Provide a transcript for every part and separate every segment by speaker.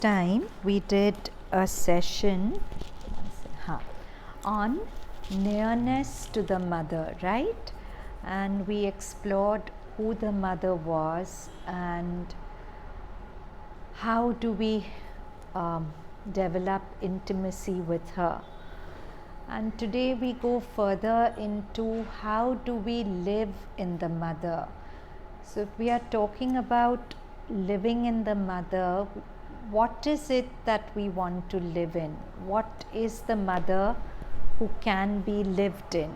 Speaker 1: time we did a session on nearness to the mother, right? And we explored who the mother was and how do we develop intimacy with her. And today we go further into how do we live in the mother. So if we are talking about living in the mother, what is it that we want to live in? What is the mother who can be lived in?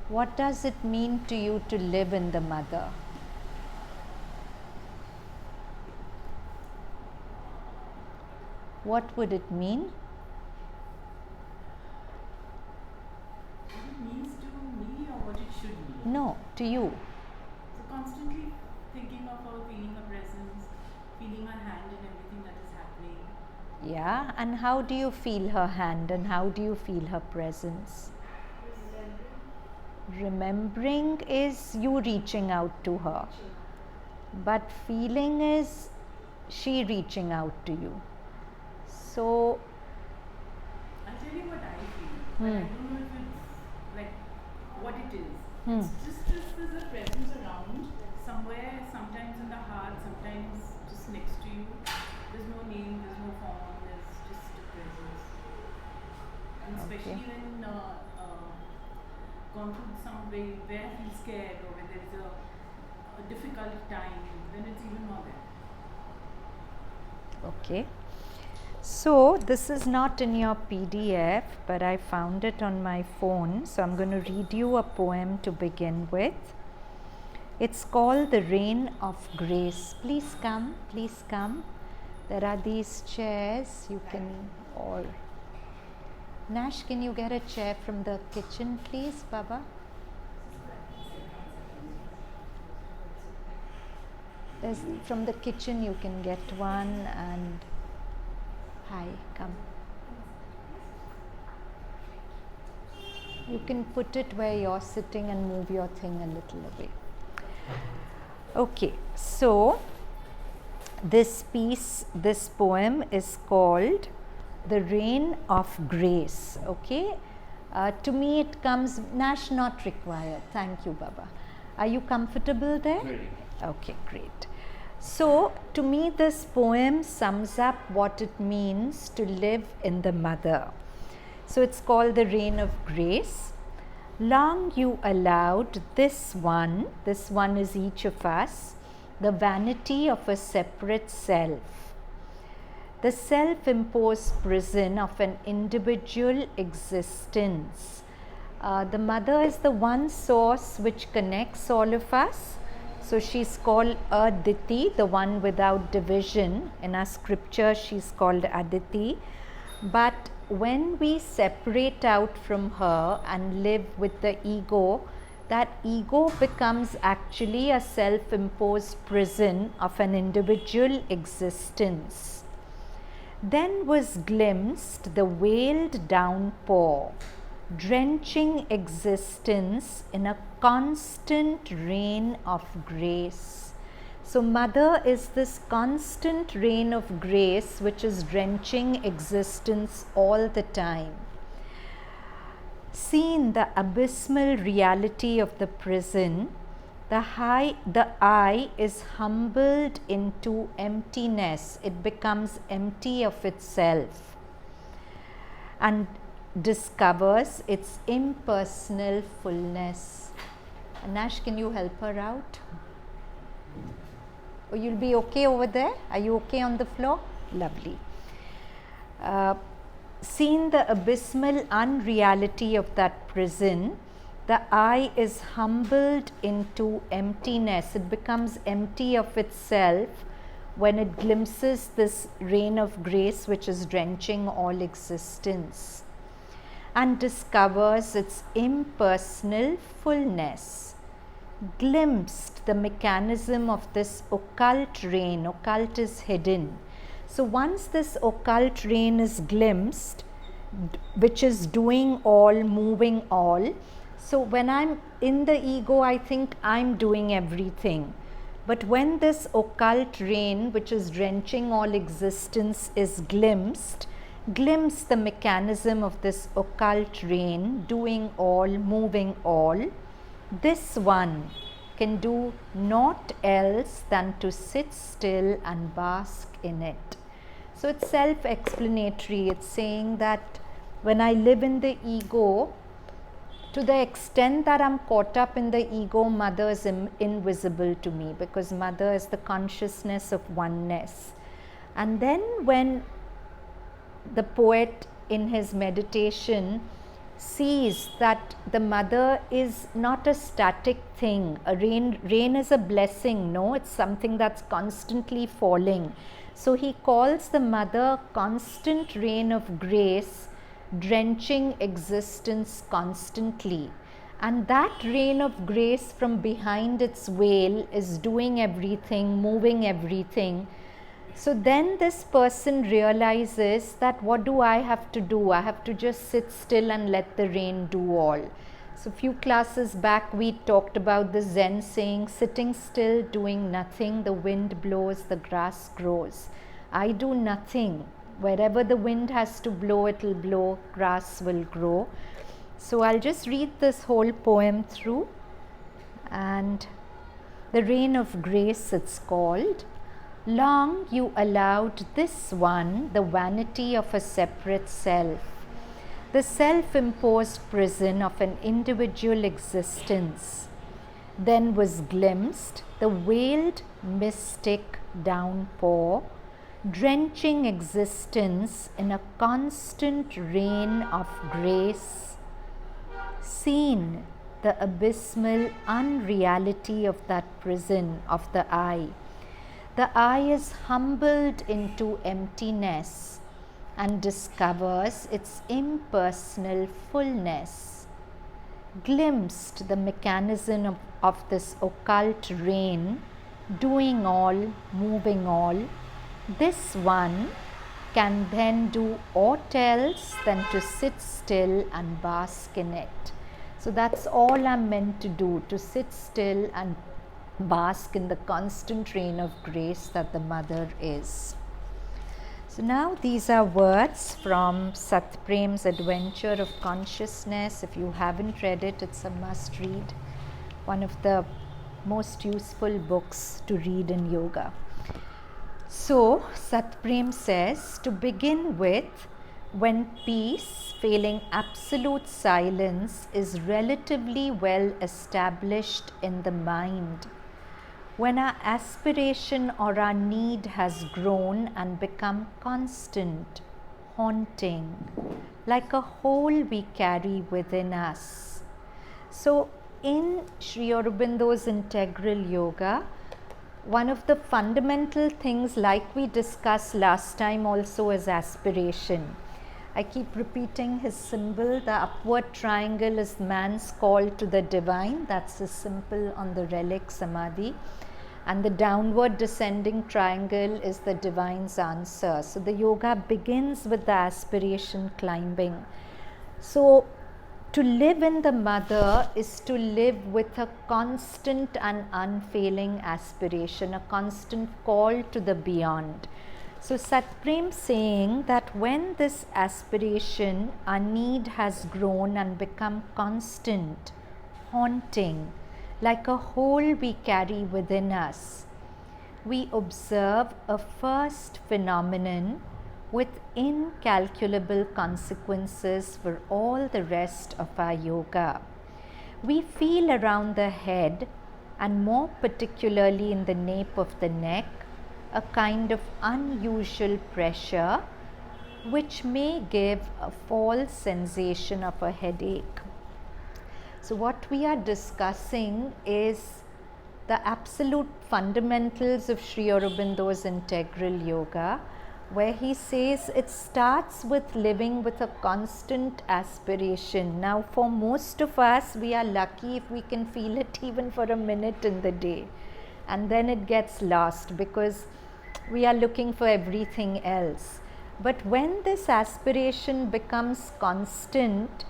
Speaker 1: What does it mean to you to live in the mother? What would it mean?
Speaker 2: What it means to me or what it should mean?
Speaker 1: No, to you.
Speaker 2: So constantly thinking of her, feeling her presence, feeling her hand in everything that is happening.
Speaker 1: Yeah, and how do you feel her hand and how do you feel her presence? Remembering is you reaching out to her, but feeling is she reaching out to you. So,
Speaker 2: I'll tell you what I feel, but I don't know if it's like what it is. It's just there's a presence around somewhere, sometimes in the heart, sometimes just next to you. There's no name, there's no form, there's just a presence. And especially when gone through some way where I feel scared or where there is a difficult time, then it's even more there.
Speaker 1: okay. So, this is not in your PDF, but I found it on my phone. So, I'm going to read you a poem to begin with. It's called The Rain of Grace. Please come, please come. There are these chairs, you can all. Nash, can you get a chair from the kitchen, please, Baba? From the kitchen you can get one, and hi, come. You can put it where you're sitting and move your thing a little away. Okay, so this poem is called The Rain of Grace. Okay, to me it comes, Nash not required. Thank you, Baba. Are you comfortable there?
Speaker 3: Very.
Speaker 1: Okay, great. So, to me, this poem sums up what it means to live in the mother. So, it's called The Rain of Grace. Long you allowed this one is each of us, the vanity of a separate self, the self-imposed prison of an individual existence. The mother is the one source which connects all of us. So she's called Aditi, the one without division. In our scripture, she's called Aditi. But when we separate out from her and live with the ego, that ego becomes actually a self-imposed prison of an individual existence. Then was glimpsed the veiled downpour, drenching existence in a constant rain of grace. So, mother is this constant rain of grace which is drenching existence all the time. Seen the abysmal reality of the prison, the eye is humbled into emptiness. It becomes empty of itself and discovers its impersonal fullness. Nash, can you help her out? Oh, you'll be okay over there? Are you okay on the floor? Lovely. Seen the abysmal unreality of that prison, the eye is humbled into emptiness. It becomes empty of itself when it glimpses this rain of grace which is drenching all existence, and discovers its impersonal fullness. Glimpsed the mechanism of this occult rain. Occult is hidden. So once this occult rain is glimpsed, which is doing all, moving all. So when I'm in the ego, I think I'm doing everything. But when this occult rain, which is drenching all existence, is glimpsed the mechanism of this occult rain, doing all, moving all, this one can do naught else than to sit still and bask in it. So it's self-explanatory. It's saying that when I live in the ego, to the extent that I'm caught up in the ego, Mother is invisible to me, because Mother is the consciousness of oneness. And then when the poet in his meditation sees that the Mother is not a static thing, rain is a blessing, no, it's something that's constantly falling. So he calls the Mother constant rain of grace, drenching existence constantly. And that rain of grace from behind its veil is doing everything, moving everything. So then this person realizes that what do I have to do? I have to just sit still and let the rain do all. So few classes back we talked about the Zen saying, sitting still, doing nothing, the wind blows, the grass grows. I do nothing. Wherever the wind has to blow, it will blow, grass will grow. So I'll just read this whole poem through. And the rain of grace, it's called. Long you allowed this one the vanity of a separate self, the self-imposed prison of an individual existence. Then was glimpsed the veiled mystic downpour, drenching existence in a constant rain of grace, seen the abysmal unreality of that prison of the eye. The eye is humbled into emptiness and discovers its impersonal fullness. Glimpsed the mechanism of this occult rain, doing all, moving all, this one can then do aught else than to sit still and bask in it. So that's all I'm meant to do, to sit still and bask in the constant rain of grace that the Mother is. So now these are words from Satprem's Adventure of Consciousness. If you haven't read it, it's a must read. One of the most useful books to read in yoga. So Satprem says, to begin with, when peace, failing absolute silence, is relatively well established in the mind, when our aspiration or our need has grown and become constant, haunting, like a hole we carry within us. So in Sri Aurobindo's Integral Yoga, one of the fundamental things, like we discussed last time also, is aspiration. I keep repeating his symbol. The upward triangle is man's call to the divine. That's the symbol on the relic Samadhi. And the downward descending triangle is the divine's answer. So the yoga begins with the aspiration climbing. So to live in the Mother is to live with a constant and unfailing aspiration, a constant call to the beyond. So Satprem saying that when this aspiration, our need has grown and become constant, haunting, like a hole we carry within us, we observe a first phenomenon with incalculable consequences for all the rest of our yoga. We feel around the head, and more particularly in the nape of the neck, a kind of unusual pressure which may give a false sensation of a headache. So what we are discussing is the absolute fundamentals of Sri Aurobindo's Integral Yoga, where he says it starts with living with a constant aspiration. Now for most of us, we are lucky if we can feel it even for a minute in the day, and then it gets lost because we are looking for everything else. But when this aspiration becomes constant,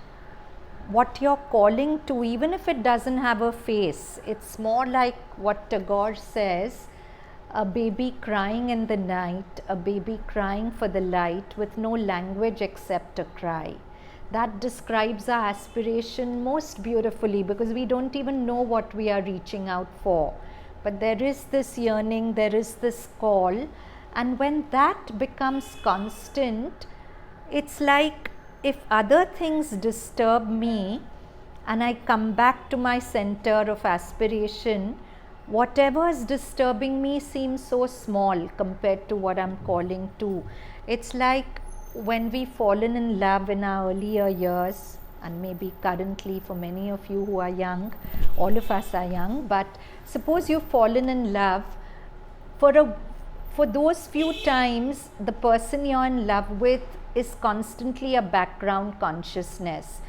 Speaker 1: what you're calling to, even if it doesn't have a face. It's more like what Tagore says, a baby crying in the night, a baby crying for the light with no language except a cry. That describes our aspiration most beautifully, because we don't even know what we are reaching out for. But there is this yearning, there is this call, and when that becomes constant, it's like if other things disturb me and I come back to my center of aspiration, whatever is disturbing me seems so small compared to what I'm calling to. It's like when we've fallen in love in our earlier years, and maybe currently for many of you who are young, all of us are young, but suppose you've fallen in love, for those few times the person you're in love with is constantly a background consciousness.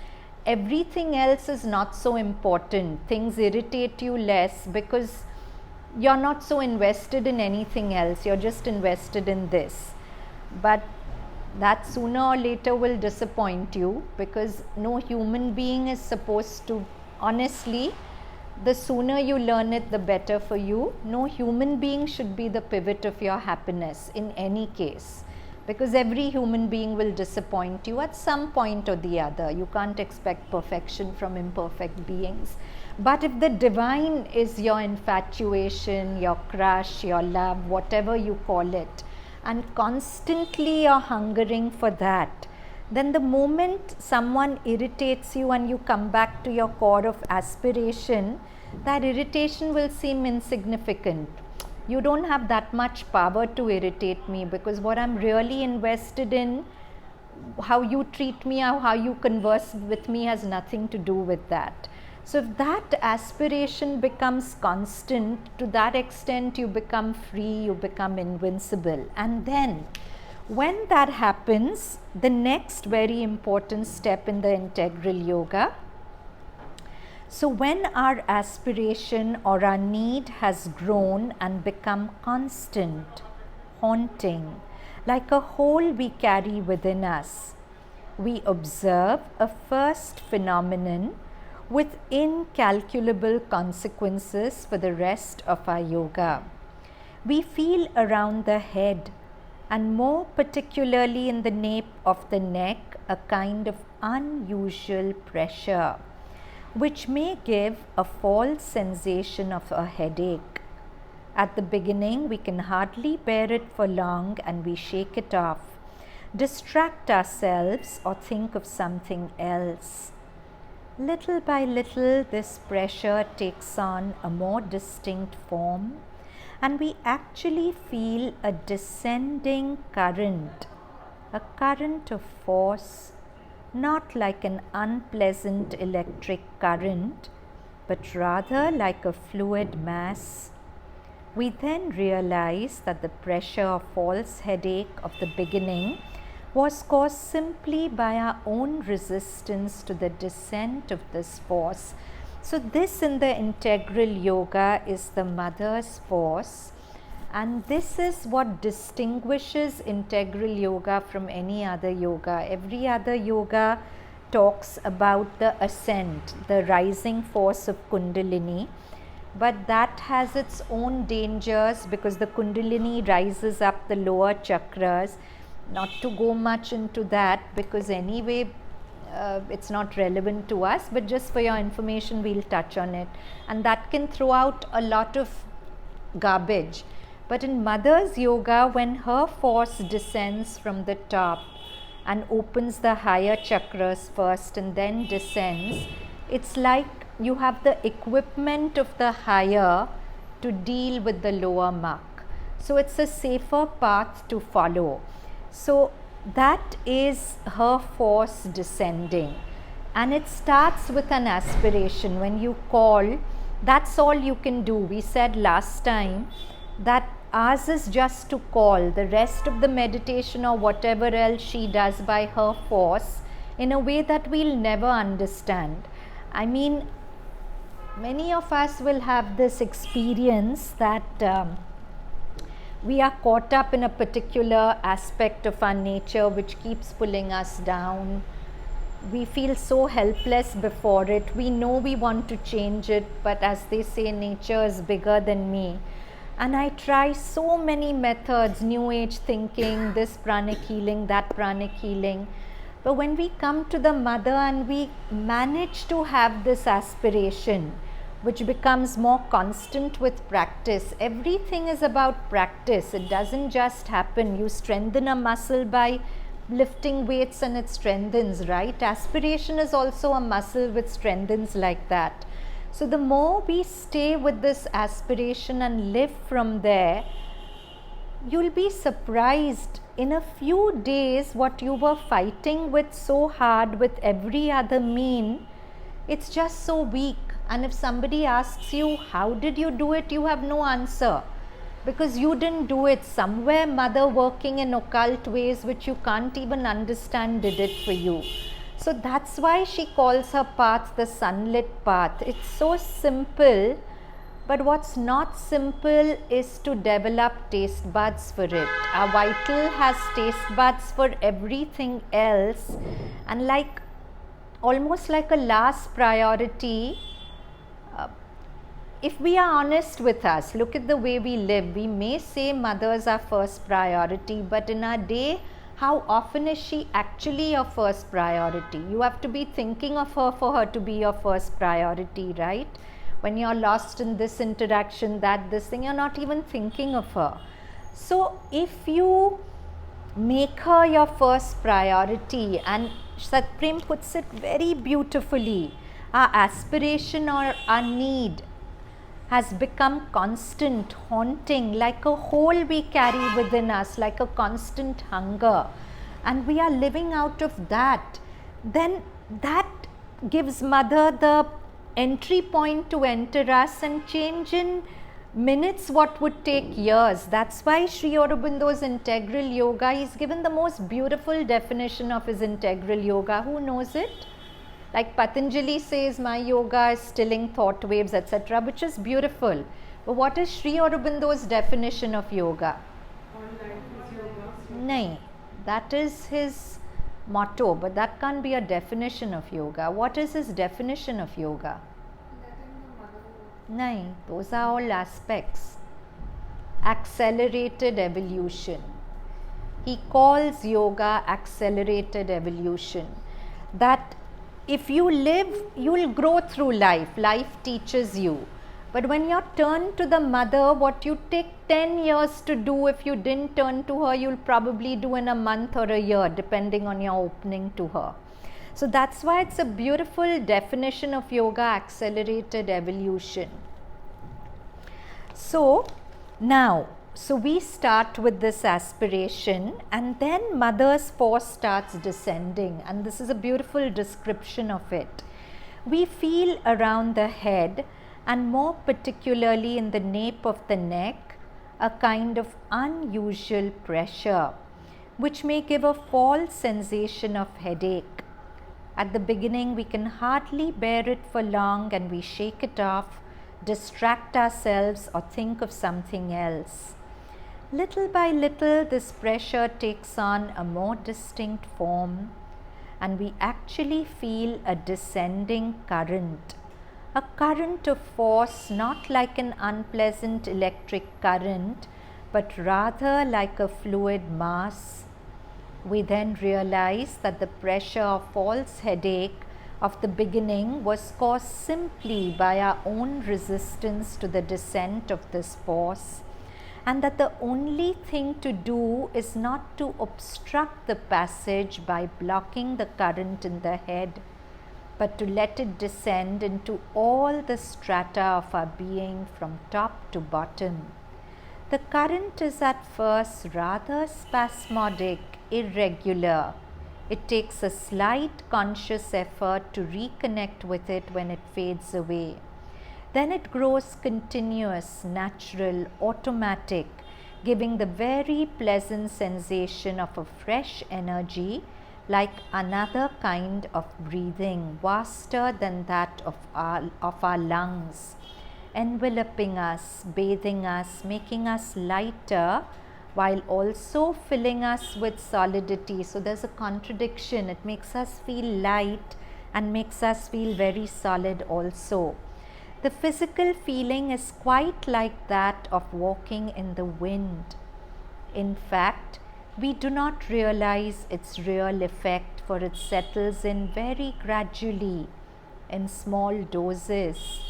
Speaker 1: Everything else is not so important. Things irritate you less because you're not so invested in anything else. You're just invested in this. But that sooner or later will disappoint you, because no human being is supposed to, honestly, the sooner you learn it, the better for you. No human being should be the pivot of your happiness in any case, because every human being will disappoint you at some point or the other. You can't expect perfection from imperfect beings. But if the divine is your infatuation, your crush, your love, whatever you call it, and constantly you're hungering for that, then the moment someone irritates you and you come back to your core of aspiration, that irritation will seem insignificant. You don't have that much power to irritate me, because what I'm really invested in, how you treat me or how you converse with me, has nothing to do with that. So if that aspiration becomes constant, to that extent you become free, you become invincible. And then when that happens, the next very important step in the integral yoga, so when our aspiration or our need has grown and become constant, haunting, like a hole we carry within us, we observe a first phenomenon with incalculable consequences for the rest of our yoga. We feel around the head, and more particularly in the nape of the neck, a kind of unusual pressure, which may give a false sensation of a headache. At the beginning, we can hardly bear it for long and we shake it off, distract ourselves, or think of something else. Little by little, this pressure takes on a more distinct form, and we actually feel a descending current, a current of force, not like an unpleasant electric current, but rather like a fluid mass. We then realize that the pressure or false headache of the beginning was caused simply by our own resistance to the descent of this force. So this in the integral yoga is the mother's force, and this is what distinguishes integral yoga from any other yoga. Every other yoga talks about the ascent, the rising force of Kundalini, but that has its own dangers because the Kundalini rises up the lower chakras. Not to go much into that, because anyway it's not relevant to us, but just for your information we'll touch on it, and that can throw out a lot of garbage. But in Mother's yoga, when her force descends from the top and opens the higher chakras first and then descends, it's like you have the equipment of the higher to deal with the lower muck. So it's a safer path to follow. So that is her force descending, and it starts with an aspiration. When you call, that's all you can do. We said last time that ours is just to call. The rest of the meditation or whatever else she does by her force in a way that we'll never understand. I mean, many of us will have this experience that we are caught up in a particular aspect of our nature which keeps pulling us down. we feel so helpless before it. We know we want to change it, but as they say, nature is bigger than me. And I try so many methods, new age thinking, this pranic healing, that pranic healing. But when we come to the mother and we manage to have this aspiration, which becomes more constant with practice, everything is about practice. It doesn't just happen. You strengthen a muscle by lifting weights and it strengthens, right? Aspiration is also a muscle which strengthens like that. So the more we stay with this aspiration and live from there, you'll be surprised in a few days what you were fighting with so hard with every other mean, it's just so weak. And if somebody asks you, how did you do it? You have no answer, because you didn't do it. Somewhere mother working in occult ways which you can't even understand did it for you. So that's why she calls her path the sunlit path. It's so simple, but what's not simple is to develop taste buds for it. Our vital has taste buds for everything else, and like almost like a last priority, if we are honest with us, look at the way we live. We may say mothers are first priority, but in our day, how often is she actually your first priority? You have to be thinking of her for her to be your first priority, right? When you're lost in this interaction, this thing, you're not even thinking of her. So if you make her your first priority, and Satprem puts it very beautifully, our aspiration or our need has become constant, haunting, like a hole we carry within us, like a constant hunger, and we are living out of that, then that gives mother the entry point to enter us and change in minutes what would take years. That's why Sri Aurobindo's integral yoga, he's given the most beautiful definition of his integral yoga. Who knows it? Like Patanjali says, my yoga is stilling thought waves, etc., which is beautiful. But what is Sri Aurobindo's definition of yoga?
Speaker 2: All life is yoga.
Speaker 1: Nahin, that is his motto, but that can't be a definition of yoga. What is his definition of yoga? Nahin, those are all aspects. Accelerated evolution. He calls yoga accelerated evolution. That if you live, you will grow through life. Life teaches you. But when you're turned to the mother, what you take 10 years to do, if you didn't turn to her, you'll probably do in a month or a year, depending on your opening to her. So that's why it's a beautiful definition of yoga, accelerated evolution. So now, we start with this aspiration, and then mother's force starts descending, and this is a beautiful description of it. We feel around the head, and more particularly in the nape of the neck, a kind of unusual pressure, which may give a false sensation of headache. At the beginning, we can hardly bear it for long, and we shake it off, distract ourselves, or think of something else. Little by little, this pressure takes on a more distinct form, and we actually feel a descending current, a current of force, not like an unpleasant electric current, but rather like a fluid mass. We then realize that the pressure or false headache of the beginning was caused simply by our own resistance to the descent of this force, and that the only thing to do is not to obstruct the passage by blocking the current in the head, but to let it descend into all the strata of our being from top to bottom. The current is at first rather spasmodic, irregular. It takes a slight conscious effort to reconnect with it when it fades away. Then it grows continuous, natural, automatic, giving the very pleasant sensation of a fresh energy, like another kind of breathing, vaster than that of our lungs, enveloping us, bathing us, making us lighter, while also filling us with solidity. So there's a contradiction. It makes us feel light and makes us feel very solid also. The physical feeling is quite like that of walking in the wind. In fact, we do not realize its real effect, for it settles in very gradually in small doses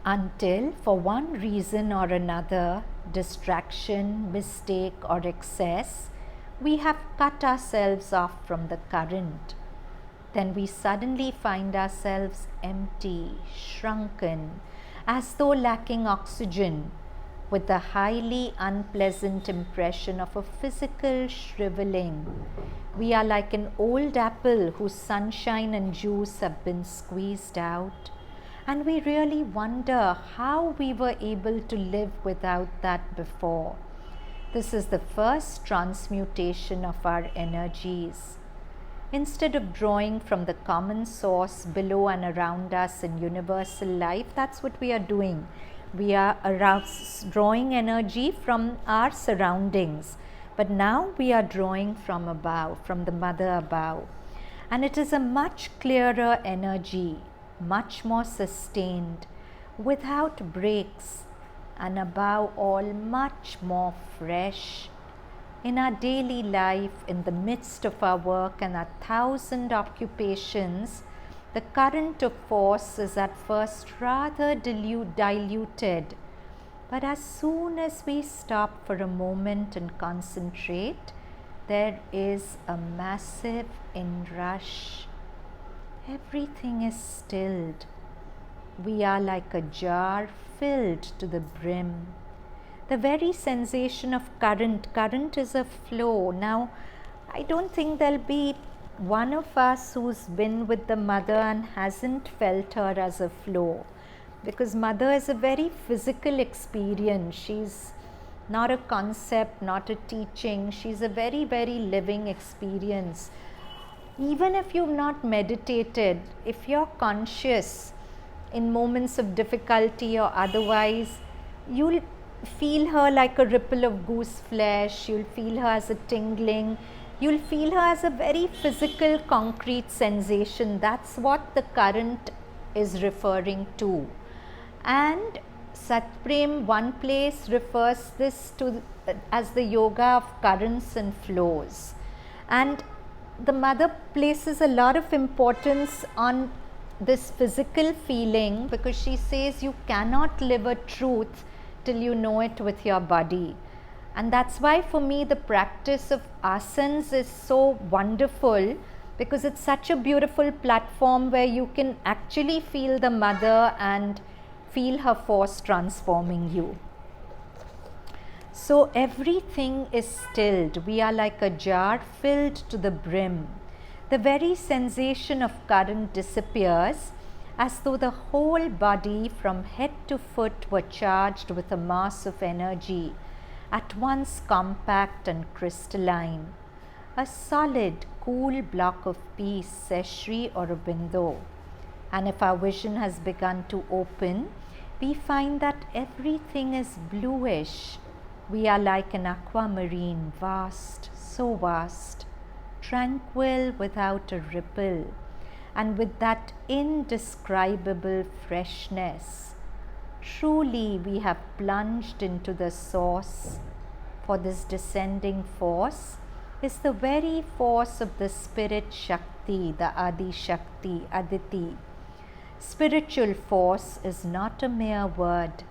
Speaker 1: until, for one reason or another, distraction, mistake, or excess, we have cut ourselves off from the current. Then we suddenly find ourselves empty, shrunken, as though lacking oxygen, with the highly unpleasant impression of a physical shriveling. We are like an old apple whose sunshine and juice have been squeezed out, and we really wonder how we were able to live without that before. This is the first transmutation of our energies. Instead of drawing from the common source below and around us in universal life, that's what we are doing. We are drawing energy from our surroundings, but now we are drawing from above, from the mother above. And it is a much clearer energy, much more sustained, without breaks, and above all, much more fresh. In our daily life, in the midst of our work and our 1,000 occupations, the current of force is at first rather diluted. But as soon as we stop for a moment and concentrate, there is a massive inrush. Everything is stilled. We are like a jar filled to the brim. The very sensation of current is a flow. Now, I don't think there'll be one of us who's been with the mother and hasn't felt her as a flow, because mother is a very physical experience. She's not a concept, not a teaching. She's a very, very living experience. Even if you've not meditated, if you're conscious in moments of difficulty or otherwise, you'll feel her like a ripple of goose flesh. You'll feel her as a tingling. You'll feel her as a very physical, concrete sensation. That's what the current is referring to. And Satprem, one place, refers this to as the yoga of currents and flows. And the mother places a lot of importance on this physical feeling, because she says you cannot live a truth till you know it with your body. And that's why for me the practice of asanas is so wonderful, because it's such a beautiful platform where you can actually feel the mother and feel her force transforming you. So everything is stilled. We are like a jar filled to the brim. The very sensation of current disappears, as though the whole body from head to foot were charged with a mass of energy, at once compact and crystalline. A solid, cool block of peace, says Sri Aurobindo. And if our vision has begun to open, we find that everything is bluish. We are like an aquamarine, vast, so vast, tranquil without a ripple, and with that indescribable freshness. Truly we have plunged into the source, for this descending force is the very force of the spirit Shakti, the Adi Shakti, Aditi. Spiritual force is not a mere word.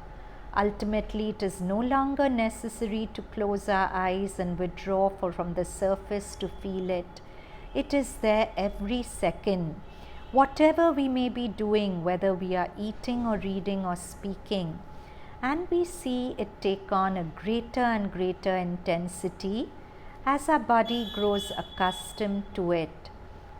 Speaker 1: Ultimately, it is no longer necessary to close our eyes and withdraw from the surface to feel it. It is there every second. Whatever we may be doing, whether we are eating or reading or speaking, and we see it take on a greater and greater intensity as our body grows accustomed to it.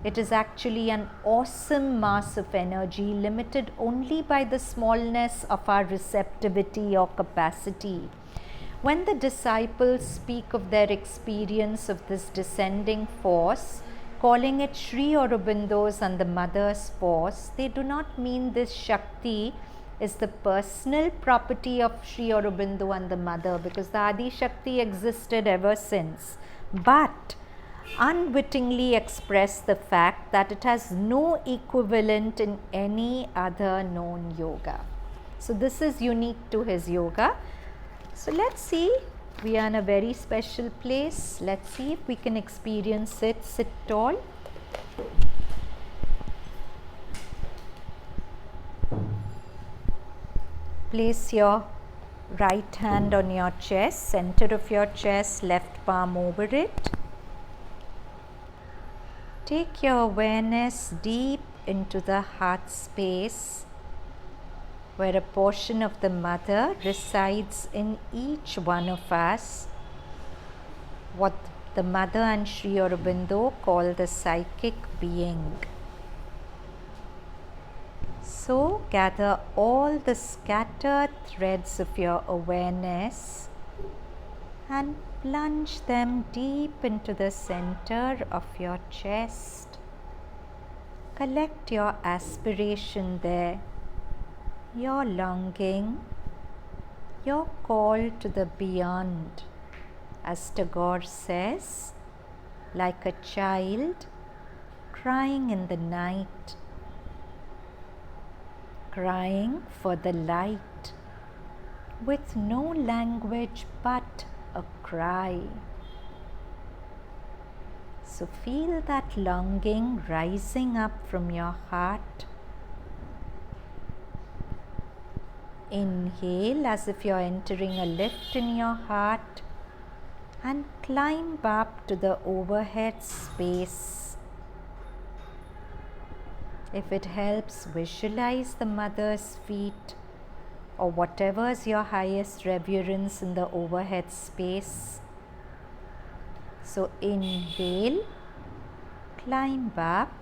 Speaker 1: It is actually an awesome mass of energy, limited only by the smallness of our receptivity or capacity. When the disciples speak of their experience of this descending force, calling it Sri Aurobindo's and the Mother's force, they do not mean this Shakti is the personal property of Sri Aurobindo and the mother, because the Adi Shakti existed ever since, but unwittingly express the fact that it has no equivalent in any other known yoga. So this is unique to his yoga. So let's see, we are in a very special place. Let's see if we can experience it. Sit tall. Place your right hand on your chest, center of your chest, left palm over it. Take your awareness deep into the heart space, where a portion of the mother resides in each one of us, what the mother and Sri Aurobindo call the psychic being. So gather all the scattered threads of your awareness and plunge them deep into the center of your chest. Collect your aspiration there, your longing, your call to the beyond. As Tagore says, like a child crying in the night, crying for the light, with no language but a cry. So feel that longing rising up from your heart. Inhale as if you're entering a lift in your heart and climb up to the overhead space. If it helps, visualize the mother's feet or whatever is your highest reverence in the overhead space. So inhale, climb up.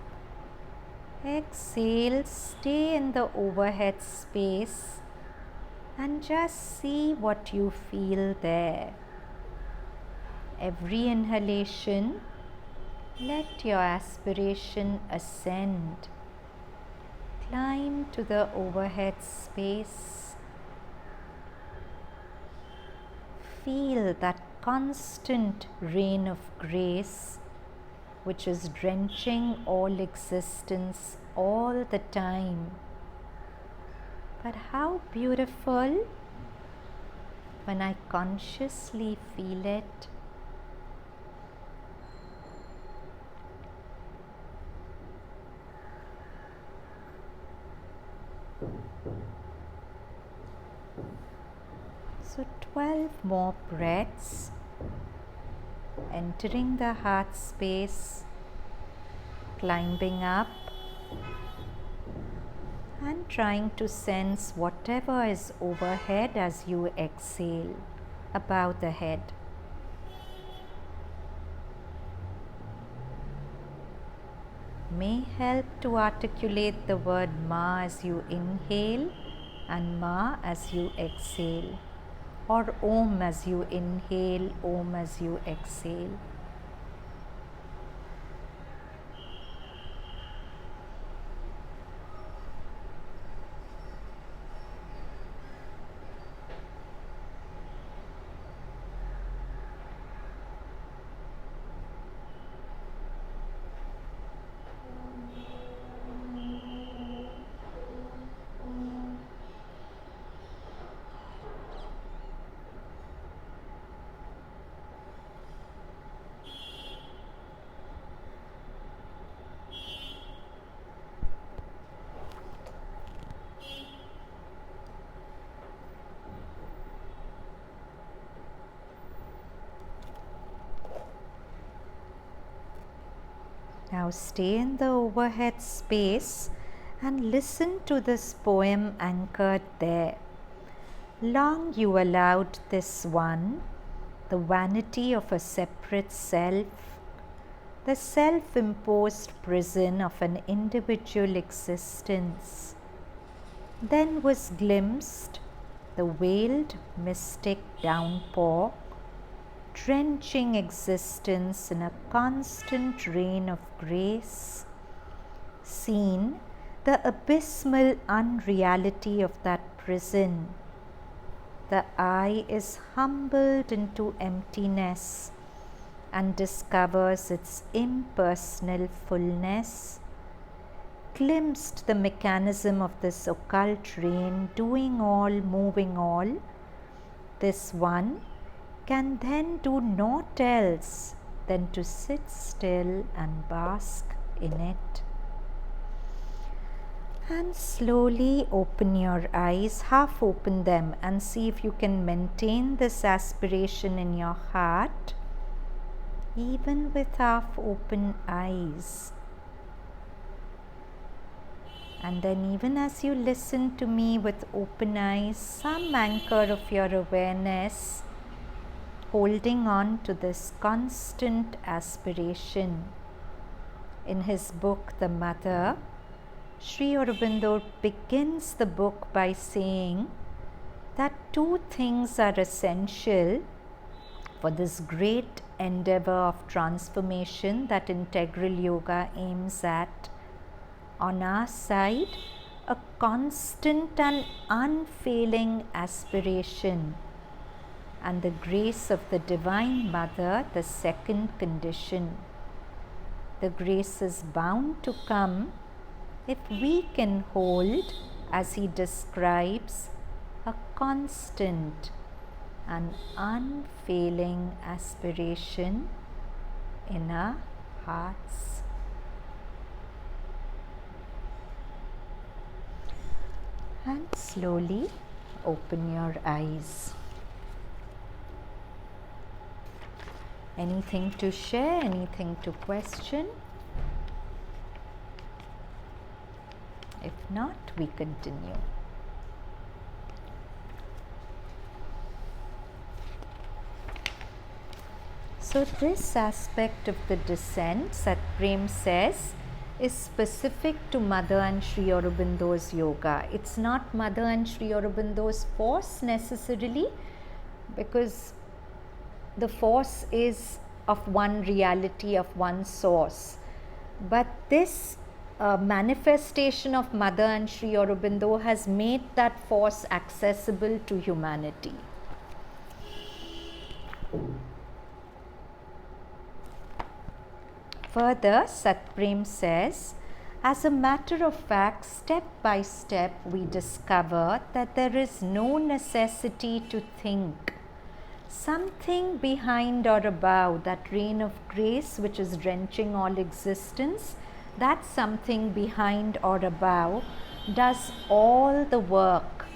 Speaker 1: Exhale, stay in the overhead space and just see what you feel there. Every inhalation, let your aspiration ascend. Climb to the overhead space. Feel that constant rain of grace which is drenching all existence all the time. But how beautiful when I consciously feel it. So 12 more breaths, entering the heart space, climbing up and trying to sense whatever is overhead as you exhale, above the head. May help to articulate the word Ma as you inhale and Ma as you exhale, or Om as you inhale, Om as you exhale. Now stay in the overhead space and listen to this poem anchored there. Long you allowed this one, the vanity of a separate self, the self-imposed prison of an individual existence. Then was glimpsed the veiled mystic downpour, drenching existence in a constant rain of grace, seen the abysmal unreality of that prison. The I is humbled into emptiness and discovers its impersonal fullness. Glimpsed the mechanism of this occult reign, doing all, moving all, this one can then do naught else than to sit still and bask in it. And slowly open your eyes, half open them, and see if you can maintain this aspiration in your heart, even with half open eyes. And then, even as you listen to me with open eyes, some anchor of your awareness holding on to this constant aspiration. In his book, The Mother, Sri Aurobindo begins the book by saying that two things are essential for this great endeavor of transformation that integral yoga aims at. On our side, a constant and unfailing aspiration, and the grace of the Divine Mother, the second condition. The grace is bound to come if we can hold, as he describes, a constant and unfailing aspiration in our hearts. And slowly open your eyes. Anything to share? Anything to question? If not, we continue. So this aspect of the descent, Satprem says, is specific to Mother and Sri Aurobindo's yoga. It's not Mother and Sri Aurobindo's force necessarily, because the force is of one reality, of one source. But this manifestation of Mother and Sri Aurobindo has made that force accessible to humanity. Further, Satprem says, as a matter of fact, step by step we discover that there is no necessity to think. Something behind or above that reign of grace which is drenching all existence, that something behind or above does all the work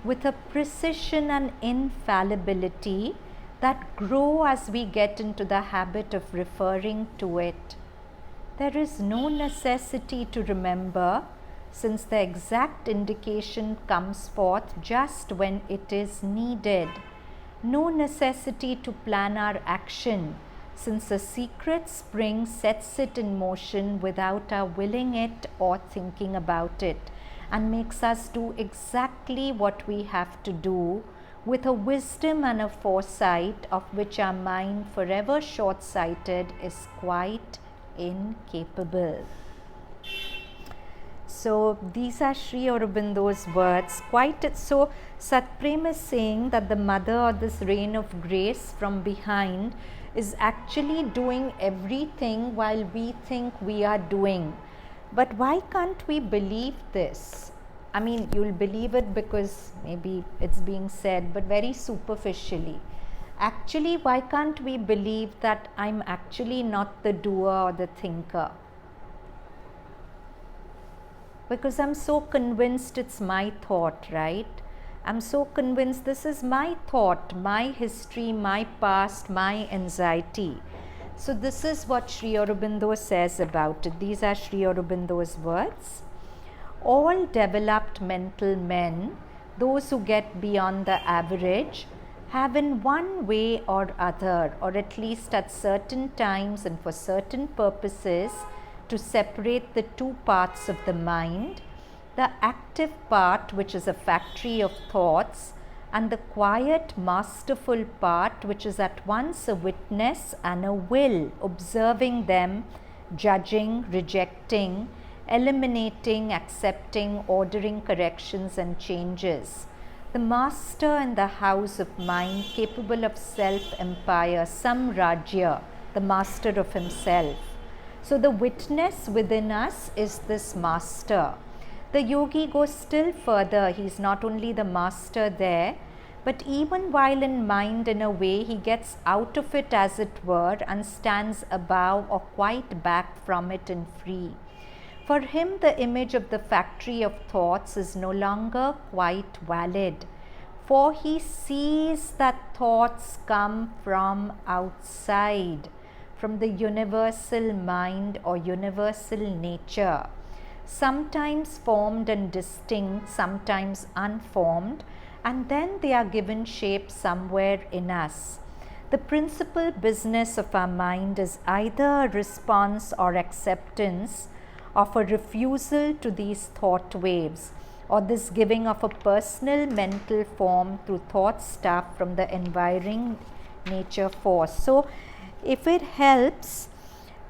Speaker 1: with a precision and infallibility that grow as we get into the habit of referring to it. There is no necessity to remember, since the exact indication comes forth just when it is needed. No necessity to plan our action, since a secret spring sets it in motion without our willing it or thinking about it, and makes us do exactly what we have to do with a wisdom and a foresight of which our mind, forever short-sighted, is quite incapable. So these are Sri Aurobindo's words. So Satprem is saying that the Mother, or this reign of grace from behind, is actually doing everything while we think we are doing. But why can't we believe this? I mean, you'll believe it because maybe it's being said, but very superficially. Actually, why can't we believe that I'm actually not the doer or the thinker? Because I'm so convinced it's my thought, right? I'm so convinced this is my thought, my history, my past, my anxiety. So this is what Sri Aurobindo says about it. These are Sri Aurobindo's words. All developed mental men, those who get beyond the average, have in one way or other, or at least at certain times and for certain purposes, to separate the two parts of the mind, the active part, which is a factory of thoughts, and the quiet, masterful part, which is at once a witness and a will, observing them, judging, rejecting, eliminating, accepting, ordering corrections and changes. The master in the house of mind, capable of self-empire, Samrajya, the master of himself. So the witness within us is this master. The yogi goes still further. He's not only the master there, but even while in mind, in a way, he gets out of it, as it were, and stands above or quite back from it and free. For him, the image of the factory of thoughts is no longer quite valid, for he sees that thoughts come from outside, from the universal mind or universal nature, sometimes formed and distinct, sometimes unformed, and then they are given shape somewhere in us. The principal business of our mind is either a response or acceptance of a refusal to these thought waves, or this giving of a personal mental form through thought stuff from the environing nature force. So if it helps,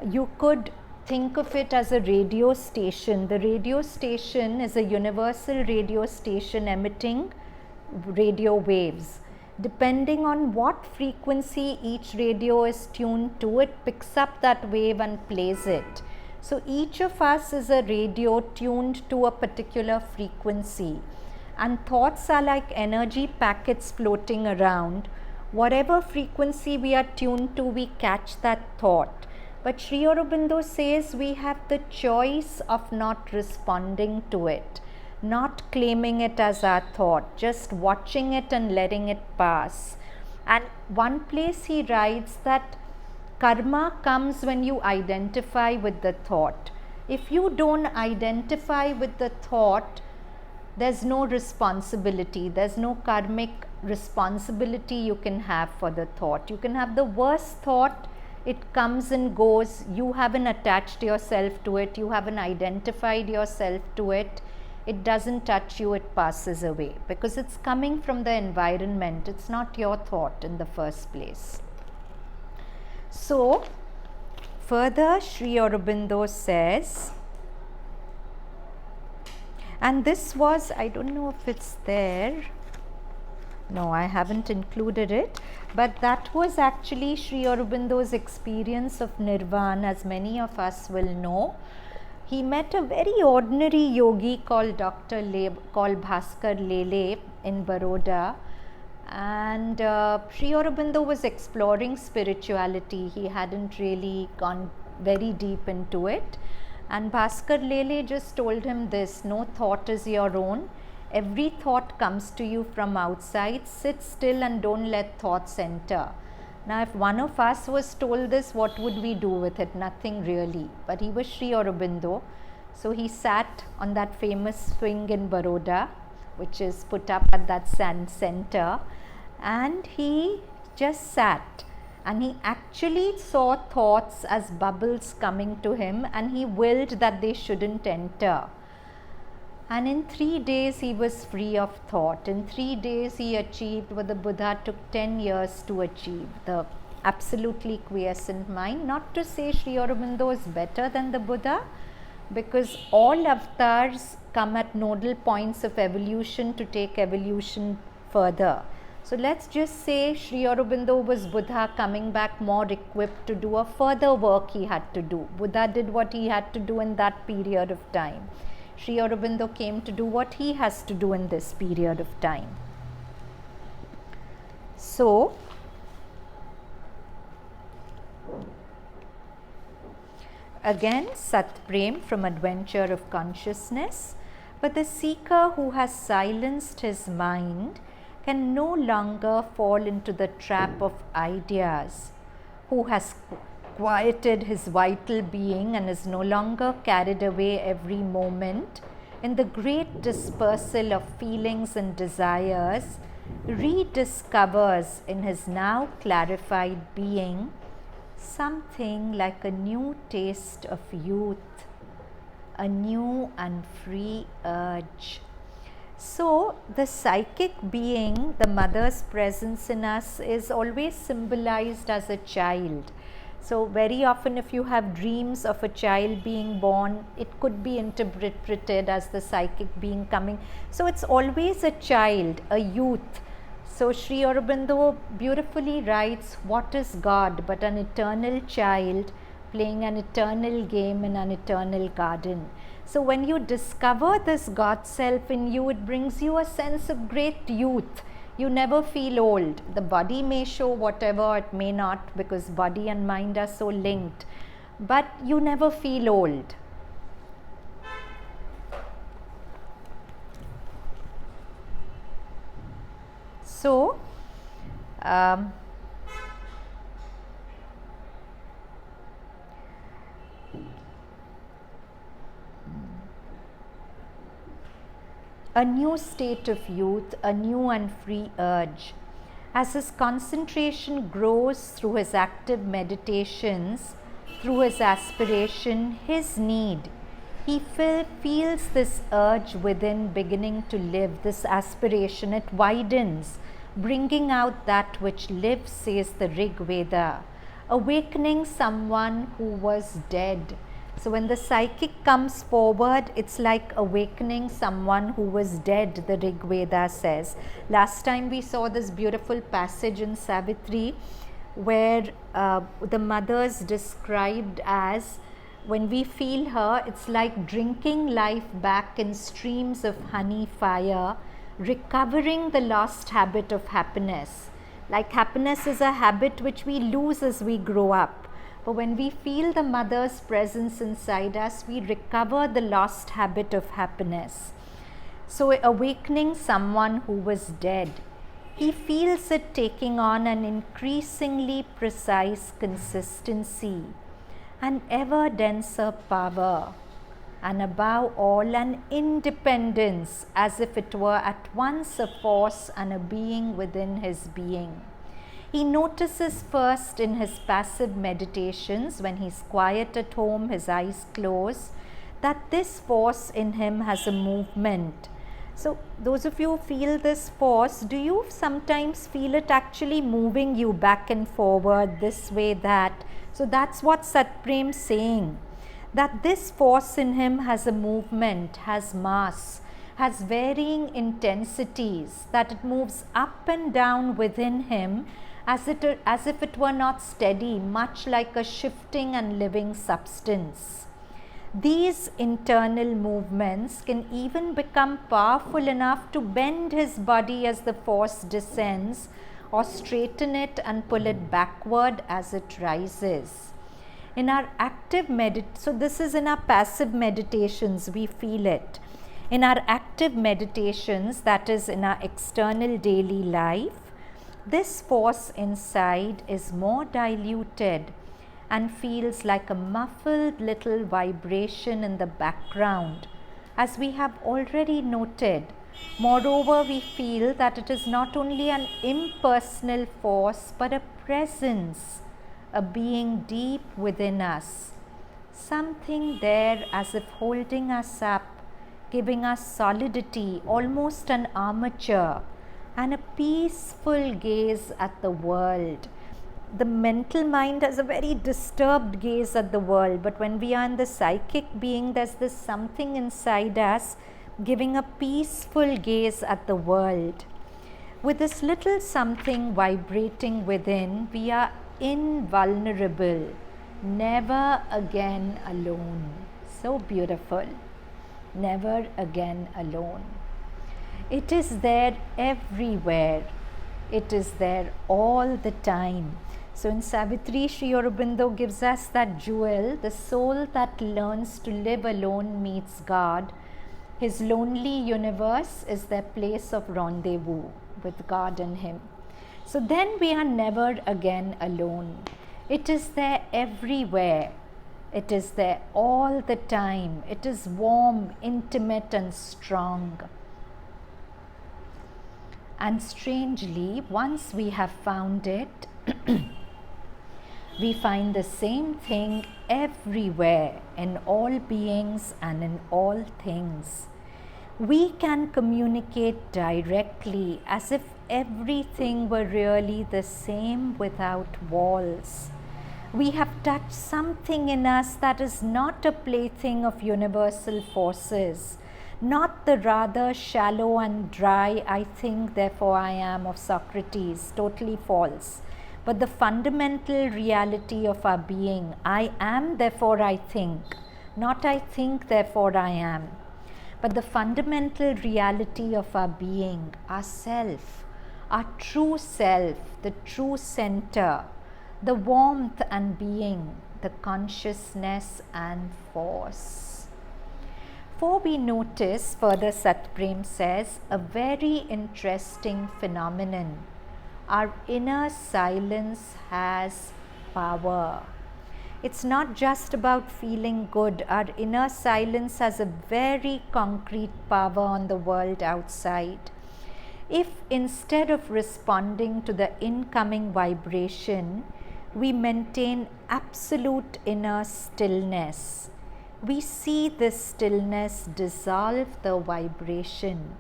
Speaker 1: you could think of it as a radio station. The radio station is a universal radio station emitting radio waves. Depending on what frequency each radio is tuned to, it picks up that wave and plays it. So each of us is a radio tuned to a particular frequency, and thoughts are like energy packets floating around. Whatever frequency we are tuned to, we catch that thought. But Sri Aurobindo says we have the choice of not responding to it, not claiming it as our thought, just watching it and letting it pass. And one place he writes that karma comes when you identify with the thought. If you don't identify with the thought, there's no responsibility, there's no karmic responsibility you can have for the thought. You can have the worst thought, it comes and goes, you haven't attached yourself to it, you haven't identified yourself to it, it doesn't touch you, it passes away, because it's coming from the environment, it's not your thought in the first place. So, further Sri Aurobindo says, and this was, I don't know if it's there, no, I haven't included it, but that was actually Sri Aurobindo's experience of Nirvana, as many of us will know. He met a very ordinary yogi called called Bhaskar Lele in Baroda, and Sri Aurobindo was exploring spirituality. He hadn't really gone very deep into it, and Bhaskar Lele just told him this: no thought is your own, every thought comes to you from outside, sit still and don't let thoughts enter. Now if one of us was told this, what would we do with it? Nothing really, but he was Sri Aurobindo, so he sat on that famous swing in Baroda, which is put up at that center, and he just sat, and he actually saw thoughts as bubbles coming to him, and he willed that they shouldn't enter. And in 3 days he was free of thought. In 3 days he achieved what the Buddha took 10 years to achieve, the absolutely quiescent mind. Not to say Sri Aurobindo is better than the Buddha, because all avatars come at nodal points of evolution to take evolution further. So let's just say Sri Aurobindo was Buddha coming back more equipped to do a further work he had to do. Buddha did what he had to do in that period of time. Sri Aurobindo came to do what he has to do in this period of time. So, again, Sat Prem from Adventure of Consciousness. But the seeker who has silenced his mind can no longer fall into the trap of ideas, who has quieted his vital being and is no longer carried away every moment in the great dispersal of feelings and desires, rediscovers in his now clarified being something like a new taste of youth, a new and free urge. So the psychic being, the mother's presence in us, is always symbolized as a child. So very often if you have dreams of a child being born, it could be interpreted as the psychic being coming. So it's always a child, a youth. So Sri Aurobindo beautifully writes, what is God but an eternal child playing an eternal game in an eternal garden. So when you discover this God self in you, it brings you a sense of great youth. You never feel old. The body may show whatever, it may not, because body and mind are so linked, but you never feel old. So, a new state of youth, a new and free urge. As his concentration grows through his active meditations, through his aspiration, his need, he feels this urge within beginning to live, this aspiration, it widens, bringing out that which lives, says the Rig Veda, awakening someone who was dead. So when the psychic comes forward, it's like awakening someone who was dead, the Rig Veda says. Last time we saw this beautiful passage in Savitri where the mother is described as, when we feel her, it's like drinking life back in streams of honey fire, recovering the lost habit of happiness. Like happiness is a habit which we lose as we grow up. But when we feel the mother's presence inside us, we recover the lost habit of happiness. So awakening someone who was dead, he feels it taking on an increasingly precise consistency, an ever denser power, and above all an independence, as if it were at once a force and a being within his being. He notices first in his passive meditations, when he's quiet at home, his eyes closed, that this force in him has a movement. So those of you who feel this force, do you sometimes feel it actually moving you back and forward, this way, that? So that's what Satprem is saying, that this force in him has a movement, has mass, has varying intensities, that it moves up and down within him as if it were not steady, much like a shifting and living substance. These internal movements can even become powerful enough to bend his body as the force descends, or straighten it and pull it backward as it rises. In our active so this is in our passive meditations, we feel it. In our active meditations, that is in our external daily life, this force inside is more diluted and feels like a muffled little vibration in the background, as we have already noted. Moreover, we feel that it is not only an impersonal force, but a presence, a being deep within us, something there as if holding us up, giving us solidity, almost an armature, and a peaceful gaze at the world. The mental mind has a very disturbed gaze at the world, but when we are in the psychic being, there's this something inside us giving a peaceful gaze at the world. With this little something vibrating within, we are invulnerable, never again alone. So beautiful. Never again alone. It is there everywhere. It is there all the time. So in Savitri, Sri Aurobindo gives us that jewel, the soul that learns to live alone meets God. His lonely universe is their place of rendezvous with God and him. So then we are never again alone. It is there everywhere. It is there all the time. It is warm, intimate, and strong. And strangely, once we have found it, we find the same thing everywhere, in all beings and in all things. We can communicate directly as if everything were really the same without walls. We have touched something in us that is not a plaything of universal forces, not the rather shallow and dry "I think, therefore I am" of Socrates, totally false, but the fundamental reality of our being. I am, therefore I think, not I think, therefore I am, but the fundamental reality of our being, our self, our true self, the true center, the warmth and being, the consciousness and force. For we notice, further Satprem says, a very interesting phenomenon. Our inner silence has power. It's not just about feeling good. Our inner silence has a very concrete power on the world outside. If instead of responding to the incoming vibration, we maintain absolute inner stillness, we see this stillness dissolve the vibration.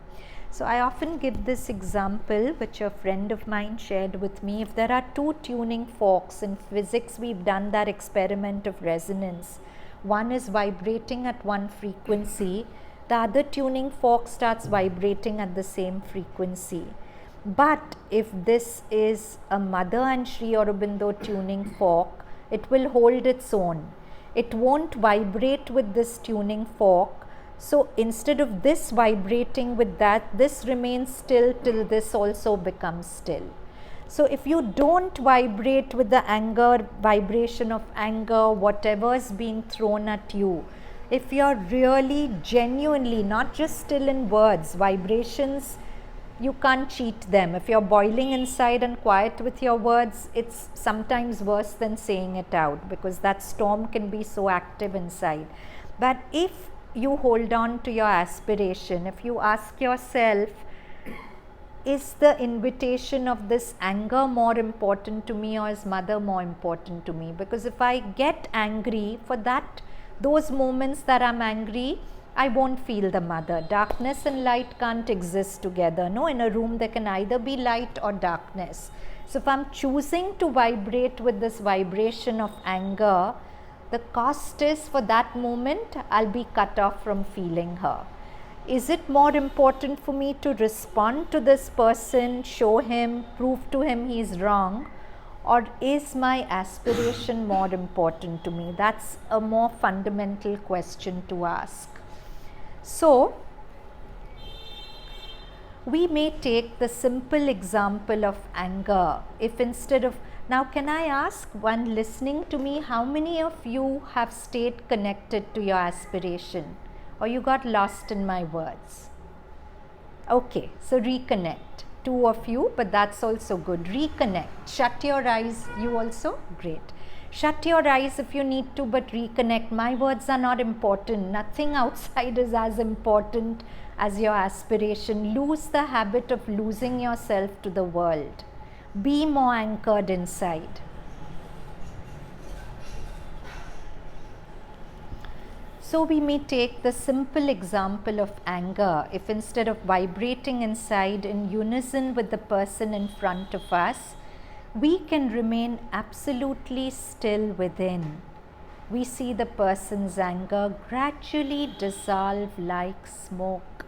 Speaker 1: So I often give this example, which a friend of mine shared with me. If there are two tuning forks in physics, we've done that experiment of resonance. One is vibrating at one frequency, the other tuning fork starts vibrating at the same frequency. But if this is a Mother and Sri Aurobindo tuning fork, it will hold its own. It won't vibrate with this tuning fork. So instead of this vibrating with that, this remains still till this also becomes still. So if you don't vibrate with the anger, vibration of anger, whatever is being thrown at you, if you're really genuinely, not just still in words, vibrations, you can't cheat them. If you're boiling inside and quiet with your words, it's sometimes worse than saying it out, because that storm can be so active inside. But if you hold on to your aspiration, if you ask yourself, is the invitation of this anger more important to me, or is Mother more important to me? Because if I get angry, for that, those moments that I'm angry, I won't feel the Mother. Darkness and light can't exist together. No, in a room there can either be light or darkness. So if I'm choosing to vibrate with this vibration of anger, the cost is, for that moment, I'll be cut off from feeling her. Is it more important for me to respond to this person, show him, prove to him he's wrong, or is my aspiration more important to me? That's a more fundamental question to ask. So, we may take the simple example of anger. If instead of, now can I ask, one listening to me, how many of you have stayed connected to your aspiration, or you got lost in my words? Okay, so reconnect. Two of you, but that's also good. Reconnect. Shut your eyes. You also? Great. Shut your eyes if you need to, but reconnect. My words are not important. Nothing outside is as important as your aspiration. Lose the habit of losing yourself to the world. Be more anchored inside. So we may take the simple example of anger. If instead of vibrating inside in unison with the person in front of us, we can remain absolutely still within, we see the person's anger gradually dissolve like smoke.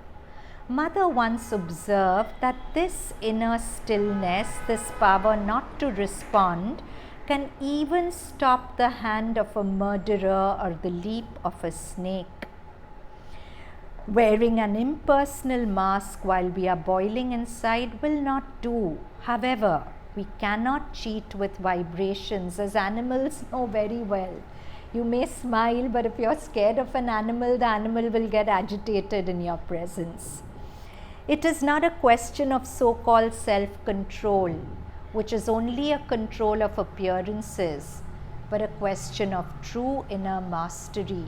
Speaker 1: Mother once observed that this inner stillness, this power not to respond, can even stop the hand of a murderer or the leap of a snake. Wearing an impersonal mask while we are boiling inside will not do. However, we cannot cheat with vibrations, as animals know very well. You may smile, but if you're scared of an animal, the animal will get agitated in your presence. It is not a question of so-called self-control, which is only a control of appearances, but a question of true inner mastery.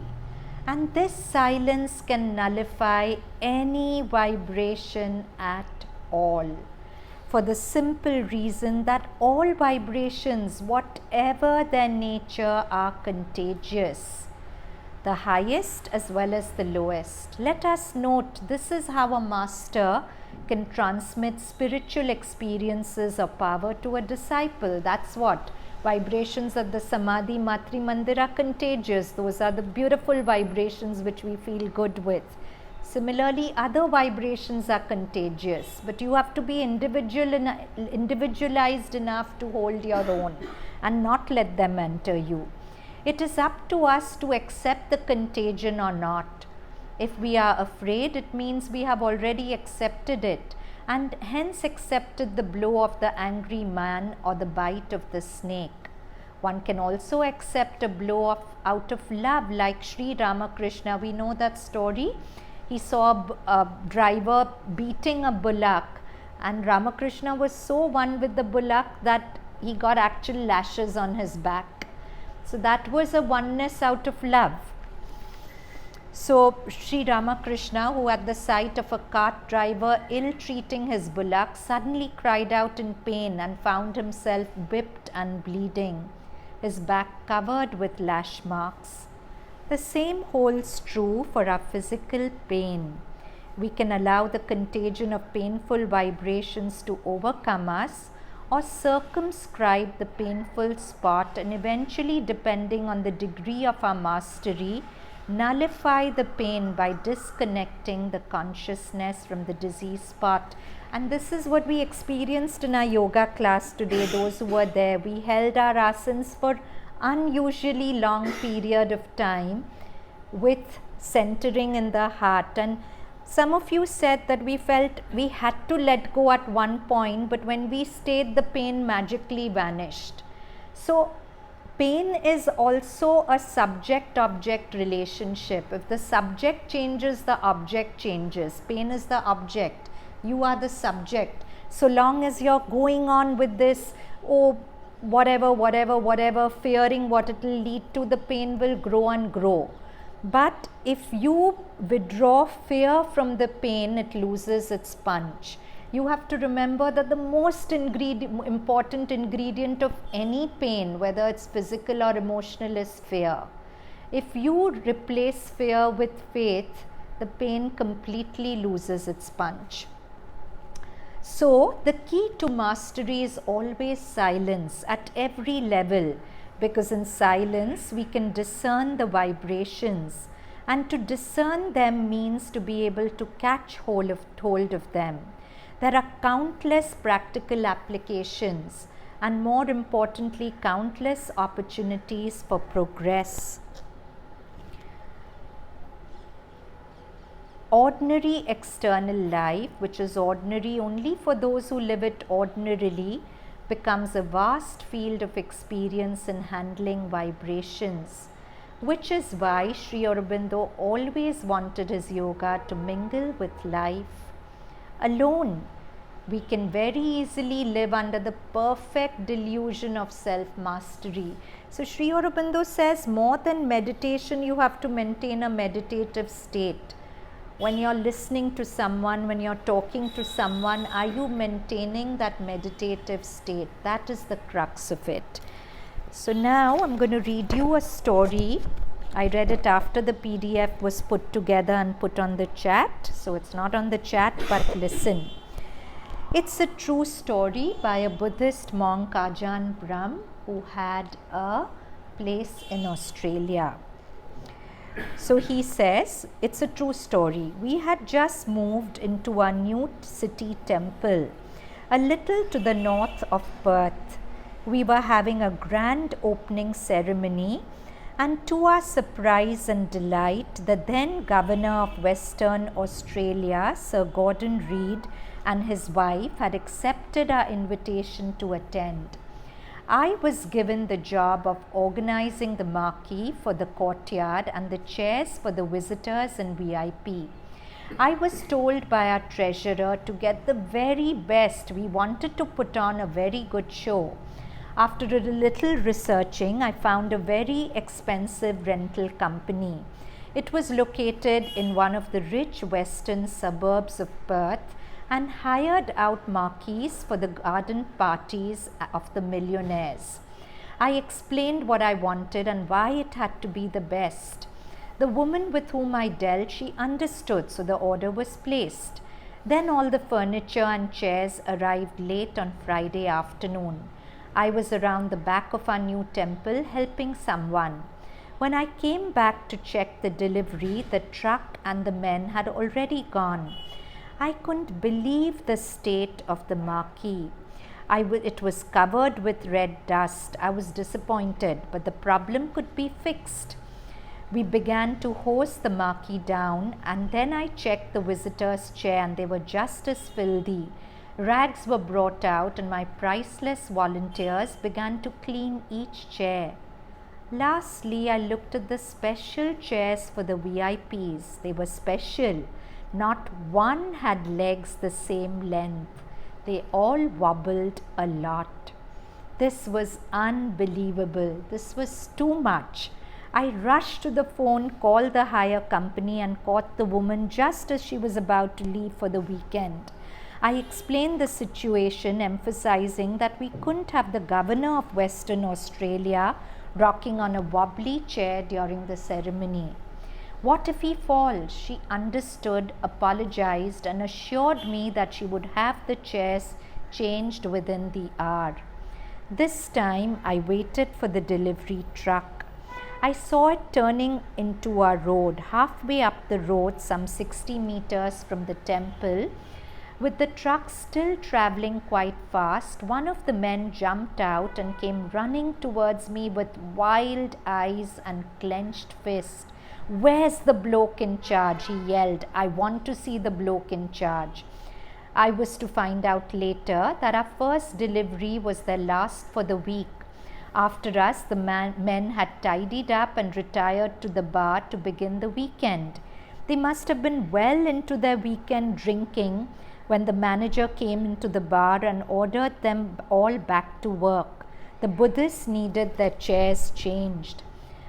Speaker 1: And this silence can nullify any vibration at all, for the simple reason that all vibrations, whatever their nature, are contagious. the highest as well as the lowest. Let us note, this is how a master can transmit spiritual experiences or power to a disciple. That's what vibrations at the Samadhi Matri Mandir are contagious. Those are the beautiful vibrations which we feel good with. Similarly, other vibrations are contagious, but you have to be individualized enough to hold your own and not let them enter you. It is up to us to accept the contagion or not. If we are afraid, it means we have already accepted it and hence accepted the blow of the angry man or the bite of the snake. One can also accept a blow out of love, like Sri Ramakrishna. We know that story. He saw a driver beating a bullock, and Ramakrishna was so one with the bullock that he got actual lashes on his back. So that was a oneness out of love. So Sri Ramakrishna, who at the sight of a cart driver ill-treating his bullock, suddenly cried out in pain and found himself whipped and bleeding, his back covered with lash marks. The same holds true for our physical pain. We can allow the contagion of painful vibrations to overcome us, or circumscribe the painful spot, and eventually, depending on the degree of our mastery, nullify the pain by disconnecting the consciousness from the disease spot. And this is what we experienced in our yoga class today. Those who were there, we held our asanas for unusually long period of time with centering in the heart. And some of you said that we felt we had to let go at one point, but when we stayed, the pain magically vanished. So pain is also a subject-object relationship. If the subject changes, the object changes. Pain is the object. You are the subject. So long as you're going on with this, whatever, fearing what it will lead to, the pain will grow and grow. But if you withdraw fear from the pain, it loses its punch. You have to remember that the most important ingredient of any pain, whether it's physical or emotional, is fear. If you replace fear with faith, the pain completely loses its punch. So the key to mastery is always silence at every level, because in silence we can discern the vibrations, and to discern them means to be able to catch hold of them. There are countless practical applications, and more importantly, countless opportunities for progress. Ordinary external life, which is ordinary only for those who live it ordinarily, becomes a vast field of experience in handling vibrations, which is why Sri Aurobindo always wanted his yoga to mingle with life. Alone, we can very easily live under the perfect delusion of self-mastery. So Sri Aurobindo says, more than meditation, you have to maintain a meditative state. When you're listening to someone, when you're talking to someone, are you maintaining that meditative state? That is the crux of it. So now I'm going to read you a story. I read it after the PDF was put together and put on the chat. So it's not on the chat, but listen. It's a true story by a Buddhist monk, Ajahn Brahm, who had a place in Australia. So he says, it's a true story. We had just moved into our new city temple, a little to the north of Perth. We were having a grand opening ceremony, and to our surprise and delight, the then Governor of Western Australia, Sir Gordon Reid, and his wife had accepted our invitation to attend. I was given the job of organizing the marquee for the courtyard and the chairs for the visitors and VIP. I was told by our treasurer to get the very best. We wanted to put on a very good show. After a little researching, I found a very expensive rental company. It was located in one of the rich western suburbs of Perth, and hired out marquees for the garden parties of the millionaires. I explained what I wanted and why it had to be the best. The woman with whom I dealt, she understood, so the order was placed. Then all the furniture and chairs arrived late on Friday afternoon. I was around the back of our new temple helping someone. When I came back to check the delivery, the truck and the men had already gone. I couldn't believe the state of the marquee. It was covered with red dust. I was disappointed, but the problem could be fixed. We began to hose the marquee down, and then I checked the visitor's chair, and they were just as filthy. Rags were brought out, and my priceless volunteers began to clean each chair. Lastly, I looked at the special chairs for the VIPs. They were special. Not one had legs the same length. They all wobbled a lot. This was unbelievable. This was too much. I rushed to the phone, called the hire company, and caught the woman just as she was about to leave for the weekend. I explained the situation, emphasizing that we couldn't have the governor of Western Australia rocking on a wobbly chair during the ceremony. What if he falls? She understood, apologized, and assured me that she would have the chairs changed within the hour. This time I waited for the delivery truck. I saw it turning into our road, halfway up the road, some 60 meters from the temple. With the truck still traveling quite fast, one of the men jumped out and came running towards me with wild eyes and clenched fist. "Where's the bloke in charge?" he yelled. "I want to see the bloke in charge." I was to find out later that our first delivery was their last for the week. After us, the men had tidied up and retired to the bar to begin the weekend. They must have been well into their weekend drinking when the manager came into the bar and ordered them all back to work. The Buddhists needed their chairs changed.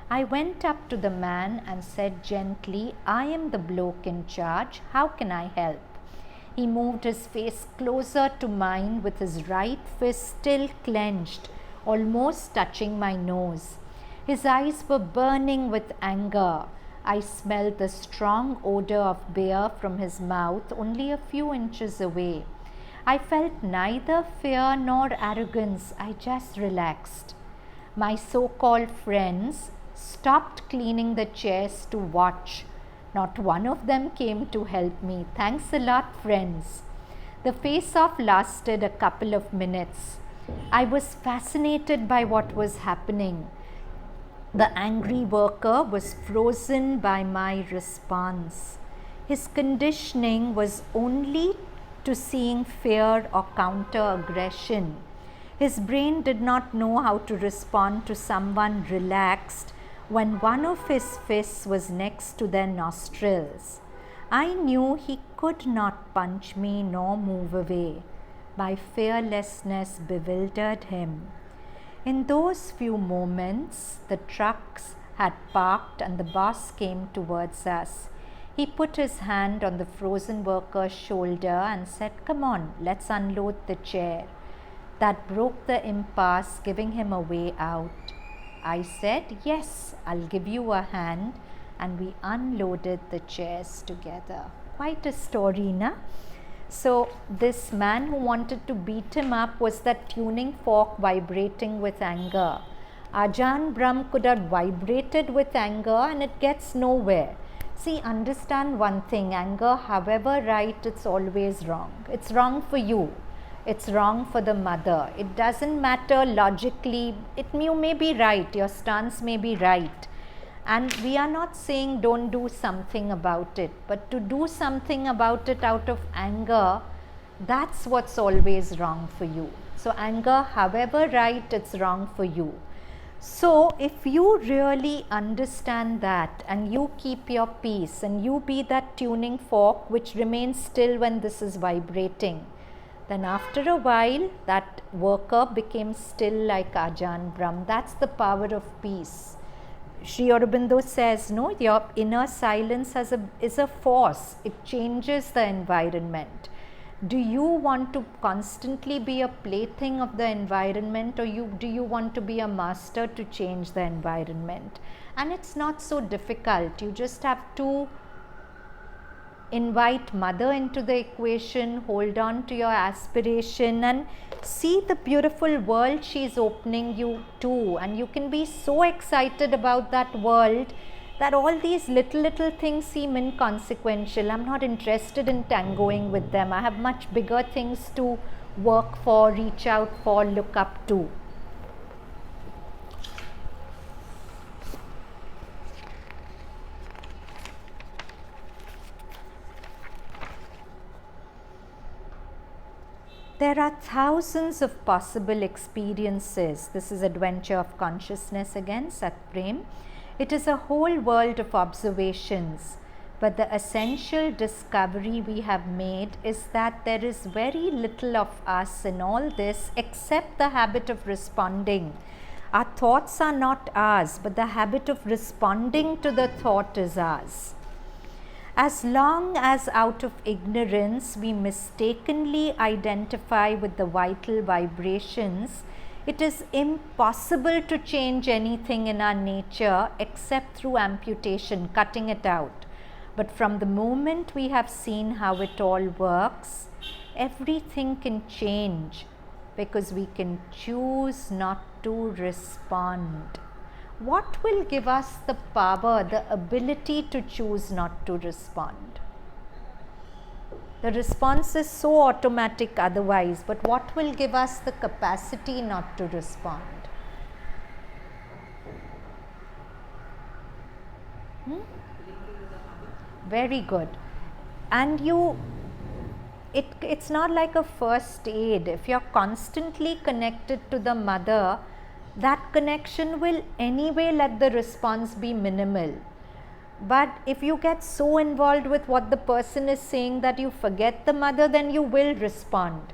Speaker 1: I went up to the man and said gently, "I am the bloke in charge. How can I help?" He moved his face closer to mine with his right fist still clenched, almost touching my nose. His eyes were burning with anger. I smelled the strong odor of beer from his mouth only a few inches away. I felt neither fear nor arrogance. I just relaxed. My so-called friends stopped cleaning the chairs to watch. Not one of them came to help me. Thanks a lot, friends. The face-off lasted a couple of minutes. I was fascinated by what was happening. The angry worker was frozen by my response. His conditioning was only to seeing fear or counter-aggression. His brain did not know how to respond to someone relaxed when one of his fists was next to their nostrils. I knew he could not punch me nor move away. My fearlessness bewildered him. In those few moments, the trucks had parked and the boss came towards us. He put his hand on the frozen worker's shoulder and said, "Come on, let's unload the chair." That broke the impasse, giving him a way out. I said, "Yes, I'll give you a hand," and we unloaded the chairs together. Quite a story, na? So this man who wanted to beat him up was that tuning fork vibrating with anger. Ajahn Brahm could have vibrated with anger and it gets nowhere. See, understand one thing, anger, however right, it's always wrong. It's wrong for you. It's wrong for the mother. It doesn't matter logically. You may be right. Your stance may be right. And we are not saying don't do something about it, but to do something about it out of anger, that's what's always wrong for you. So anger, however right, it's wrong for you. So if you really understand that and you keep your peace and you be that tuning fork which remains still when this is vibrating, then after a while that worker became still like Ajahn Brahm. That's the power of peace. Sri Aurobindo says, no, your inner silence is a force. It changes the environment. Do you want to constantly be a plaything of the environment, or do you want to be a master to change the environment? And it's not so difficult. You just have to invite mother into the equation, hold on to your aspiration, and see the beautiful world she's opening you to. And you can be so excited about that world that all these little things seem inconsequential. I'm not interested in tangoing with them. I have much bigger things to work for, reach out for, look up to. There are thousands of possible experiences. This is Adventure of Consciousness again, Satprem. It is a whole world of observations, but the essential discovery we have made is that there is very little of us in all this except the habit of responding. Our thoughts are not ours, but the habit of responding to the thought is ours. As long as out of ignorance we mistakenly identify with the vital vibrations, it is impossible to change anything in our nature except through amputation, cutting it out. But from the moment we have seen how it all works, everything can change because we can choose not to respond. What will give us the power, the ability to choose not to respond? The response is so automatic otherwise, but what will give us the capacity not to respond? Very good. And it's not like a first aid. If you're constantly connected to the mother, that connection will anyway let the response be minimal. But if you get so involved with what the person is saying that you forget the mother, then you will respond.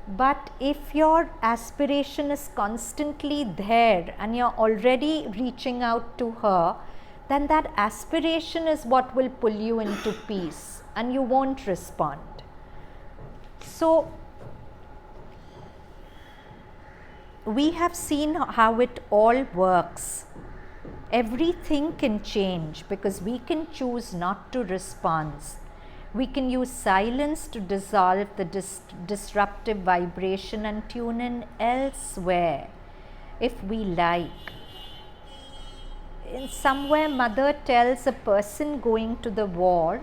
Speaker 1: But if your aspiration is constantly there and you're already reaching out to her, then that aspiration is what will pull you into peace and you won't respond. So we have seen how it all works. Everything can change because we can choose not to respond. We can use silence to dissolve the disruptive vibration and tune in elsewhere if we like. In somewhere, mother tells a person going to war,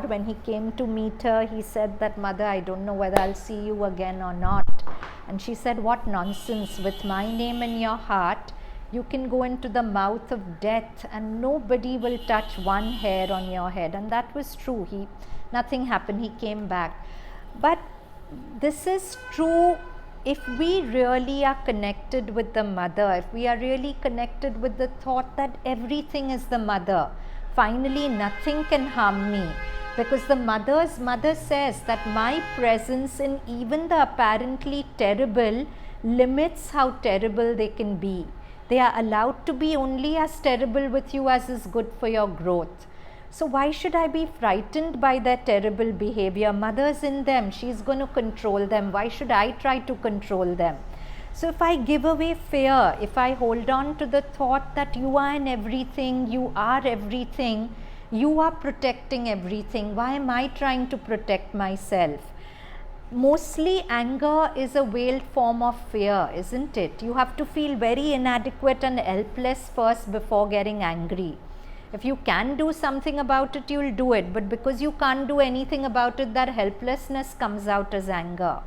Speaker 1: when he came to meet her, he said that, "Mother, I don't know whether I'll see you again or not." And she said, "What nonsense, with my name in your heart, you can go into the mouth of death and nobody will touch one hair on your head." And that was true. Nothing happened. He came back. But this is true if we really are connected with the mother, if we are really connected with the thought that everything is the mother. Finally, nothing can harm me, because the mother says that my presence in even the apparently terrible limits how terrible they can be. They are allowed to be only as terrible with you as is good for your growth. So why should I be frightened by their terrible behavior? Mother's in them. She's going to control them. Why should I try to control them? So if I give away fear, if I hold on to the thought that you are in everything, you are everything, you are protecting everything, why am I trying to protect myself? Mostly anger is a veiled form of fear, isn't it? You have to feel very inadequate and helpless first before getting angry. If you can do something about it, you'll do it. But because you can't do anything about it, that helplessness comes out as anger.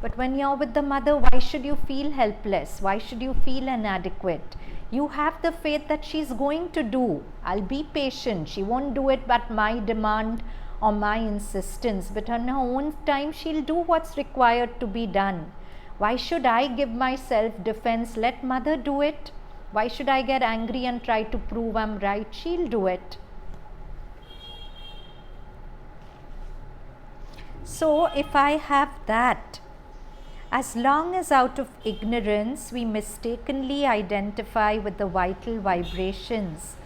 Speaker 1: But when you're with the mother, why should you feel helpless? Why should you feel inadequate? You have the faith that she's going to do. I'll be patient. She won't do it at my demand or my insistence. But on her own time, she'll do what's required to be done. Why should I give my self-defense? Let mother do it. Why should I get angry and try to prove I'm right? She'll do it. So if I have that, as long as out of ignorance we mistakenly identify with the vital vibrations,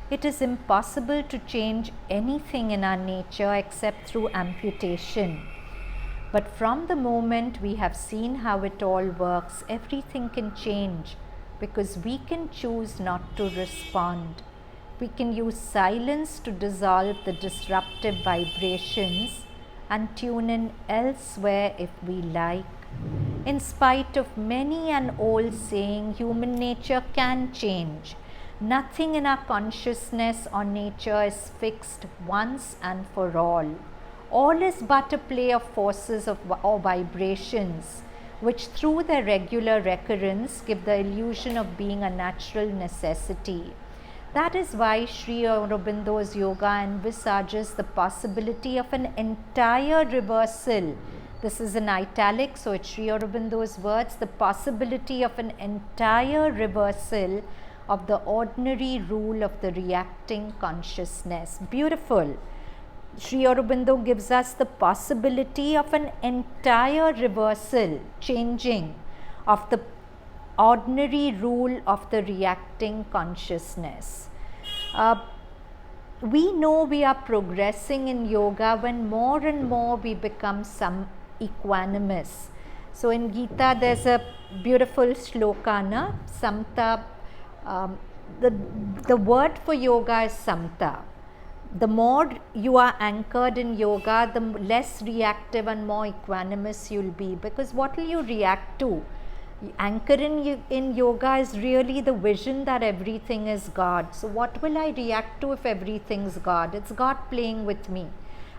Speaker 1: it is impossible to change anything in our nature except through amputation. But from the moment we have seen how it all works, everything can change, because we can choose not to respond. We can use silence to dissolve the disruptive vibrations and tune in elsewhere if we like. In spite of many an old saying, human nature can change. Nothing in our consciousness or nature is fixed once and for all. All is but a play of forces or vibrations, which through their regular recurrence give the illusion of being a natural necessity. That is why Sri Aurobindo's yoga envisages the possibility of an entire reversal. This is in italics, so it's Sri Aurobindo's words, the possibility of an entire reversal of the ordinary rule of the reacting consciousness. Beautiful. Sri Aurobindo gives us the possibility of an entire reversal, changing of the ordinary rule of the reacting consciousness. We know we are progressing in yoga when more and more we become equanimous. So in Gita there's a beautiful slokana, samta. The word for yoga is samta. The more you are anchored in yoga, the less reactive and more equanimous you'll be, because what will you react to? Anchoring in yoga is really the vision that everything is God. So what will I react to if everything's God? It's God playing with me.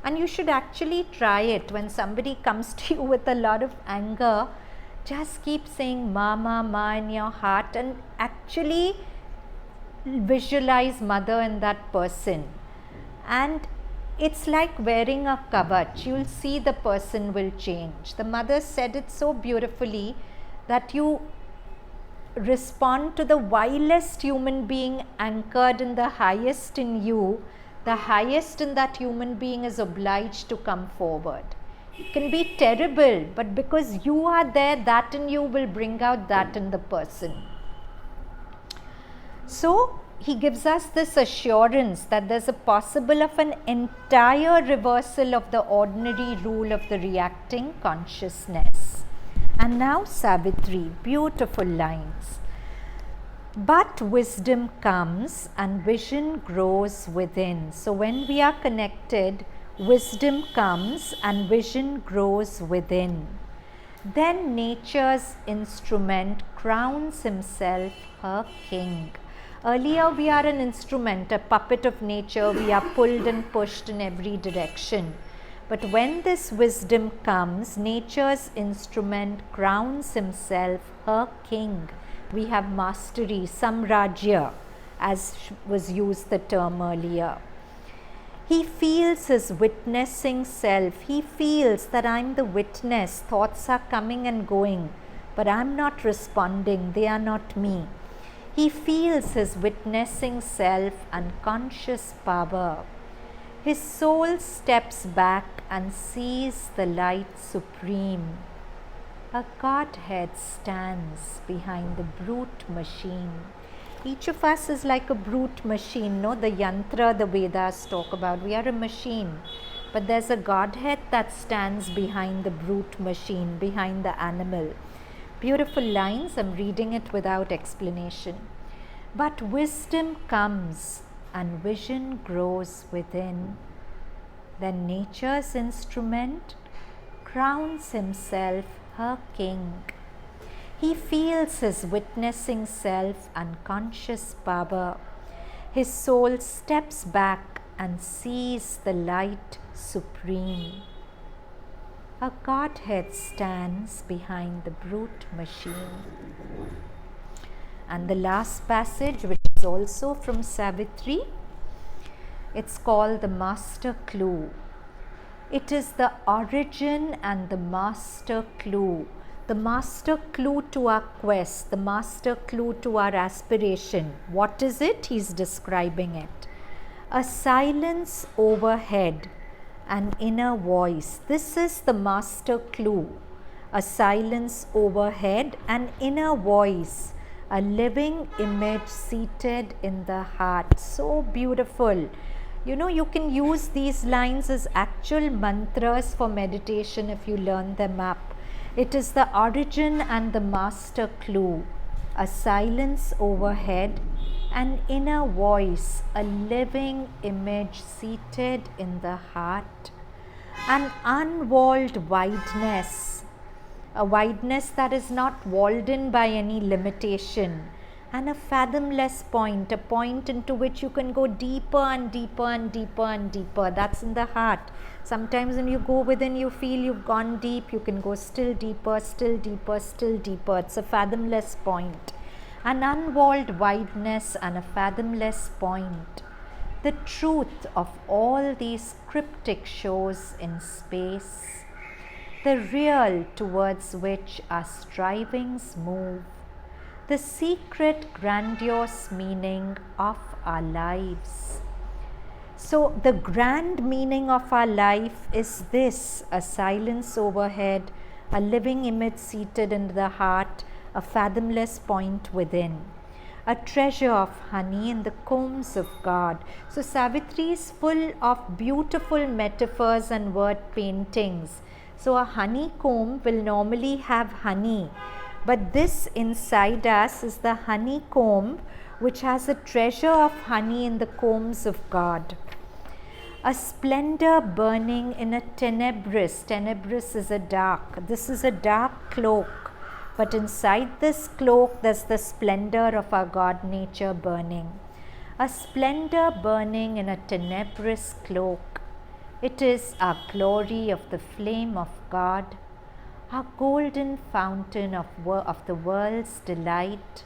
Speaker 1: And you should actually try it. When somebody comes to you with a lot of anger, just keep saying ma, ma, ma in your heart and actually visualize mother in that person. And it's like wearing a kavach. You'll see the person will change. The mother said it so beautifully that you respond to the vilest human being anchored in the highest in you. The highest in that human being is obliged to come forward. It can be terrible, but because you are there, that in you will bring out that in the person. So he gives us this assurance that there's a possible of an entire reversal of the ordinary rule of the reacting consciousness. And now Savitri, beautiful lines. But wisdom comes and vision grows within. So when we are connected, wisdom comes and vision grows within. Then nature's instrument crowns himself her king. Earlier we are an instrument, a puppet of nature. We are pulled and pushed in every direction. But when this wisdom comes, nature's instrument crowns himself her king. We have mastery, samrajya, as was used the term earlier. He feels his witnessing self. He feels that I'm the witness. Thoughts are coming and going, but I'm not responding. They are not me. He feels his witnessing self and conscious power. His soul steps back and sees the light supreme. A Godhead stands behind the brute machine. Each of us is like a brute machine, no? The yantra, the Vedas talk about. We are a machine. But there's a Godhead that stands behind the brute machine, behind the animal. Beautiful lines, I'm reading it without explanation. But wisdom comes and vision grows within. Then nature's instrument crowns himself her king. He feels his witnessing self and conscious power. His soul steps back and sees the light supreme. A Godhead stands behind the brute machine. And the last passage, which is also from Savitri, it's called the Master Clue. It is the origin and the master clue. The master clue to our quest, the master clue to our aspiration. What is it? He's describing it. A silence overhead, an inner voice. This is the master clue. A silence overhead, an inner voice. A living image seated in the heart. So beautiful. You can use these lines as actual mantras for meditation if you learn them up. It is the origin and the master clue. A silence overhead, an inner voice, a living image seated in the heart, an unwalled wideness, a wideness that is not walled in by any limitation, and a fathomless point, a point into which you can go deeper and deeper and deeper and deeper. That's in the heart. Sometimes when you go within, you feel you've gone deep, you can go still deeper, still deeper, still deeper. It's a fathomless point. An unwalled wideness and a fathomless point. The truth of all these cryptic shows in space. The real towards which our strivings move. The secret grandiose meaning of our lives. So the grand meaning of our life is this: a silence overhead, a living image seated in the heart, a fathomless point within, a treasure of honey in the combs of God. So Savitri is full of beautiful metaphors and word paintings. So a honeycomb will normally have honey, but this inside us is the honeycomb, which has a treasure of honey in the combs of God. A splendor burning in a tenebrous is a dark. This is a dark cloak, but inside this cloak there's the splendor of our God nature burning. A splendor burning in a tenebrous cloak. It is our glory of the flame of God, our golden fountain of the world's delight,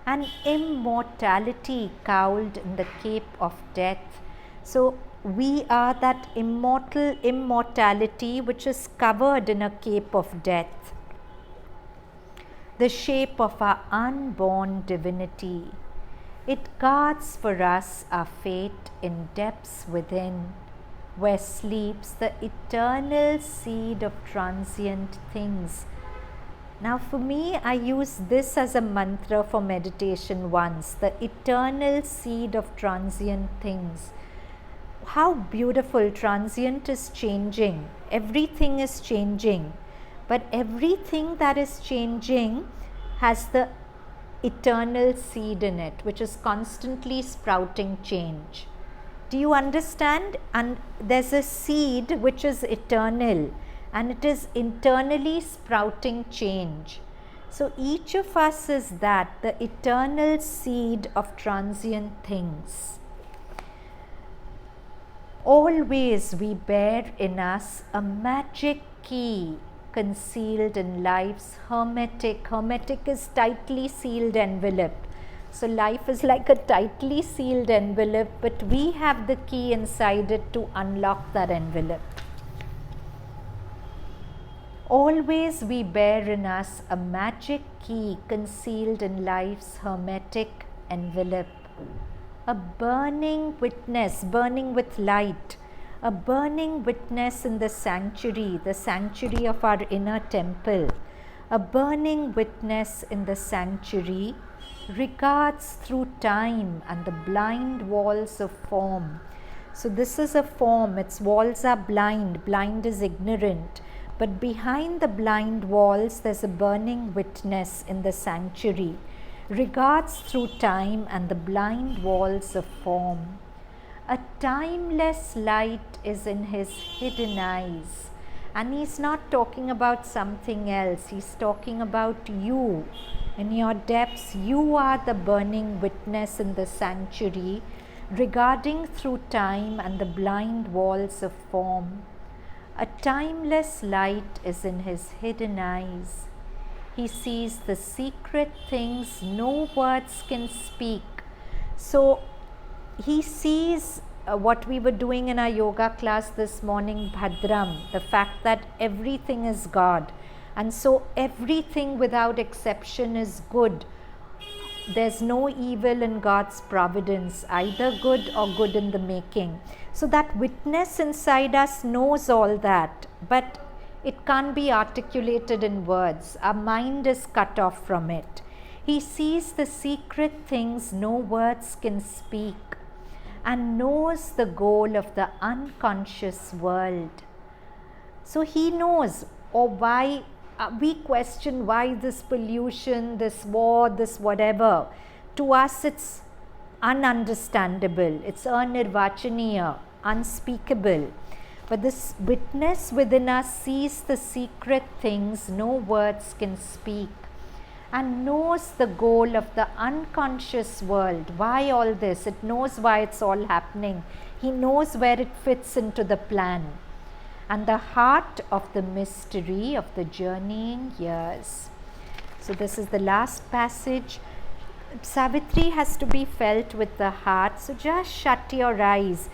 Speaker 1: an immortality cowled in the cape of death. So we are that immortal immortality which is covered in a cape of death. The shape of our unborn divinity. It guards for us our fate in depths within, where sleeps the eternal seed of transient things. Now for me, I use this as a mantra for meditation once, the eternal seed of transient things. How beautiful! Transient is changing, everything is changing, but everything that is changing has the eternal seed in it, which is constantly sprouting change. Do you understand? And there's a seed which is eternal, and it is internally sprouting change. So each of us is that, the eternal seed of transient things. Always we bear in us a magic key concealed in life's hermetic. Hermetic is tightly sealed envelope. So life is like a tightly sealed envelope, but we have the key inside it to unlock that envelope. Always we bear in us a magic key concealed in life's hermetic envelope. A burning witness, burning with light, a burning witness in the sanctuary of our inner temple, a burning witness in the sanctuary, regards through time and the blind walls of form. So this is a form, its walls are blind, blind is ignorant, but behind the blind walls there's a burning witness in the sanctuary, regards through time and the blind walls of form. A timeless light is in his hidden eyes. And he's not talking about something else, he's talking about you. In your depths, you are the burning witness in the sanctuary, regarding through time and the blind walls of form. A timeless light is in his hidden eyes. He sees the secret things no words can speak. So he sees what we were doing in our yoga class this morning, Bhadram, the fact that everything is God. And so everything without exception is good. There's no evil in God's providence, either good or good in the making. So that witness inside us knows all that, but it can't be articulated in words. Our mind is cut off from it. He sees the secret things no words can speak. and knows the goal of the unconscious world. So he knows, or why we question why this pollution, this war, this whatever. To us it's ununderstandable, it's anirvachaniya, unspeakable. But this witness within us sees the secret things no words can speak, and knows the goal of the unconscious world. Why all this? It knows why it's all happening. He knows where it fits into the plan. And the heart of the mystery of the journeying years. So this is the last passage. Savitri has to be felt with the heart. So just shut your eyes.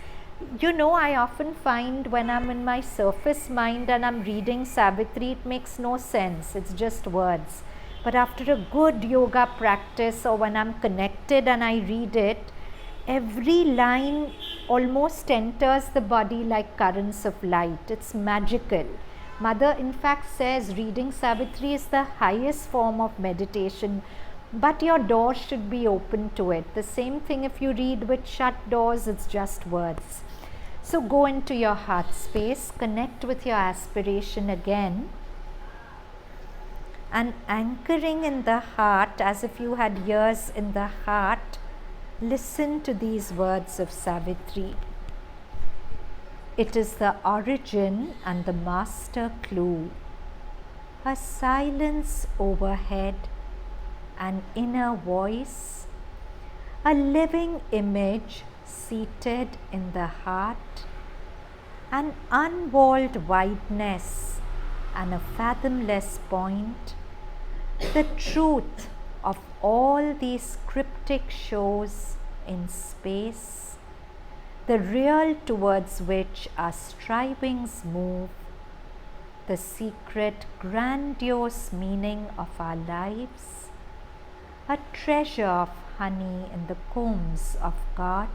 Speaker 1: You know, I often find when I'm in my surface mind and I'm reading Savitri, it makes no sense. It's just words. But after a good yoga practice, or when I'm connected and I read it, every line almost enters the body like currents of light. It's magical. Mother in fact says reading Savitri is the highest form of meditation, but your door should be open to it. The same thing if you read with shut doors, it's just words. So go into your heart space, connect with your aspiration again, and anchoring in the heart as if you had ears in the heart, listen to these words of Savitri. It is the origin and the master clue, a silence overhead, an inner voice, a living image seated in the heart, an unwalled wideness and a fathomless point, the truth of all these cryptic shows in space, the real towards which our strivings move, the secret grandiose meaning of our lives, a treasure of honey in the combs of God,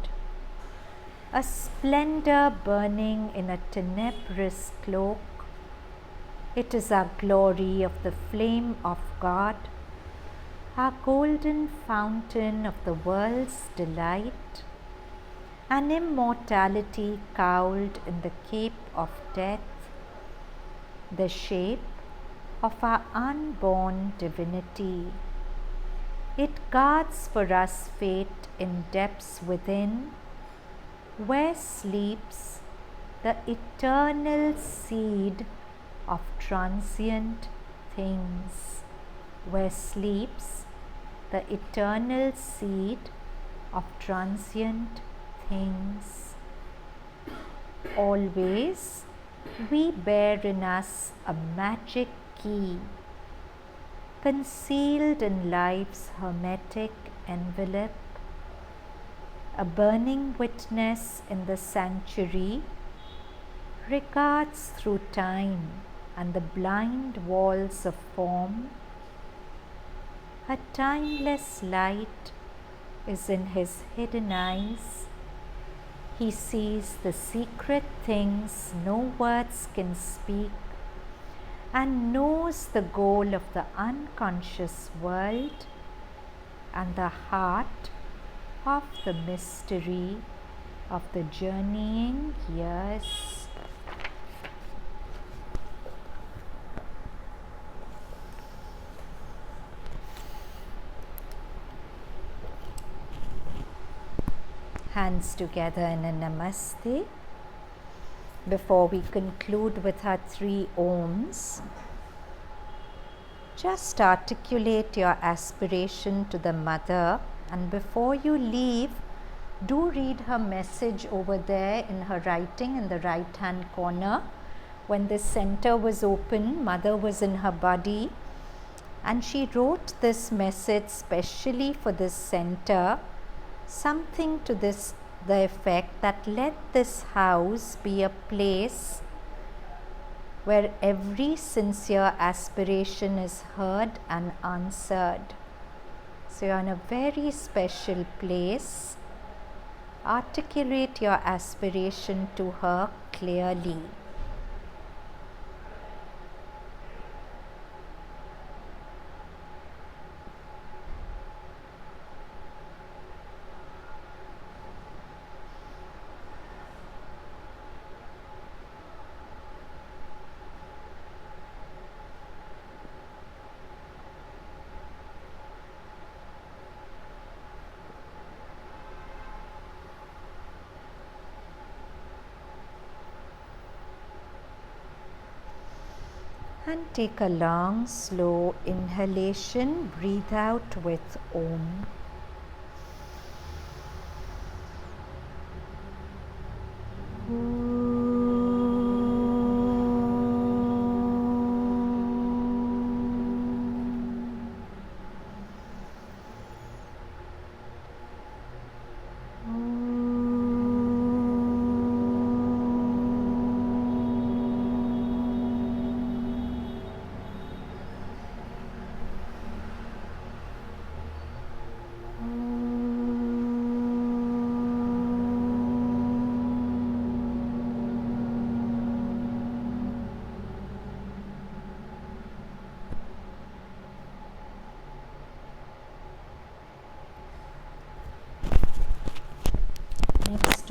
Speaker 1: a splendor burning in a tenebrous cloak. It is our glory of the flame of God, our golden fountain of the world's delight, an immortality cowled in the cape of death, the shape of our unborn divinity. It guards for us fate in depths within, where sleeps the eternal seed of transient things, where sleeps the eternal seed of transient things. Always we bear in us a magic key, concealed in life's hermetic envelope, a burning witness in the sanctuary, regards through time and the blind walls of form. A timeless light is in his hidden eyes. He sees the secret things no words can speak, and knows the goal of the unconscious world and the heart of the mystery of the journeying years. Hands together in a namaste. Before we conclude with our 3 Oms, just articulate your aspiration to the Mother, and before you leave, do read her message over there in her writing in the right hand corner. When this center was open, Mother was in her body, and she wrote this message specially for this center, something to the effect that let this house be a place where every sincere aspiration is heard and answered. So you're in a very special place. Articulate your aspiration to her clearly. And take a long, slow inhalation. Breathe out with Om.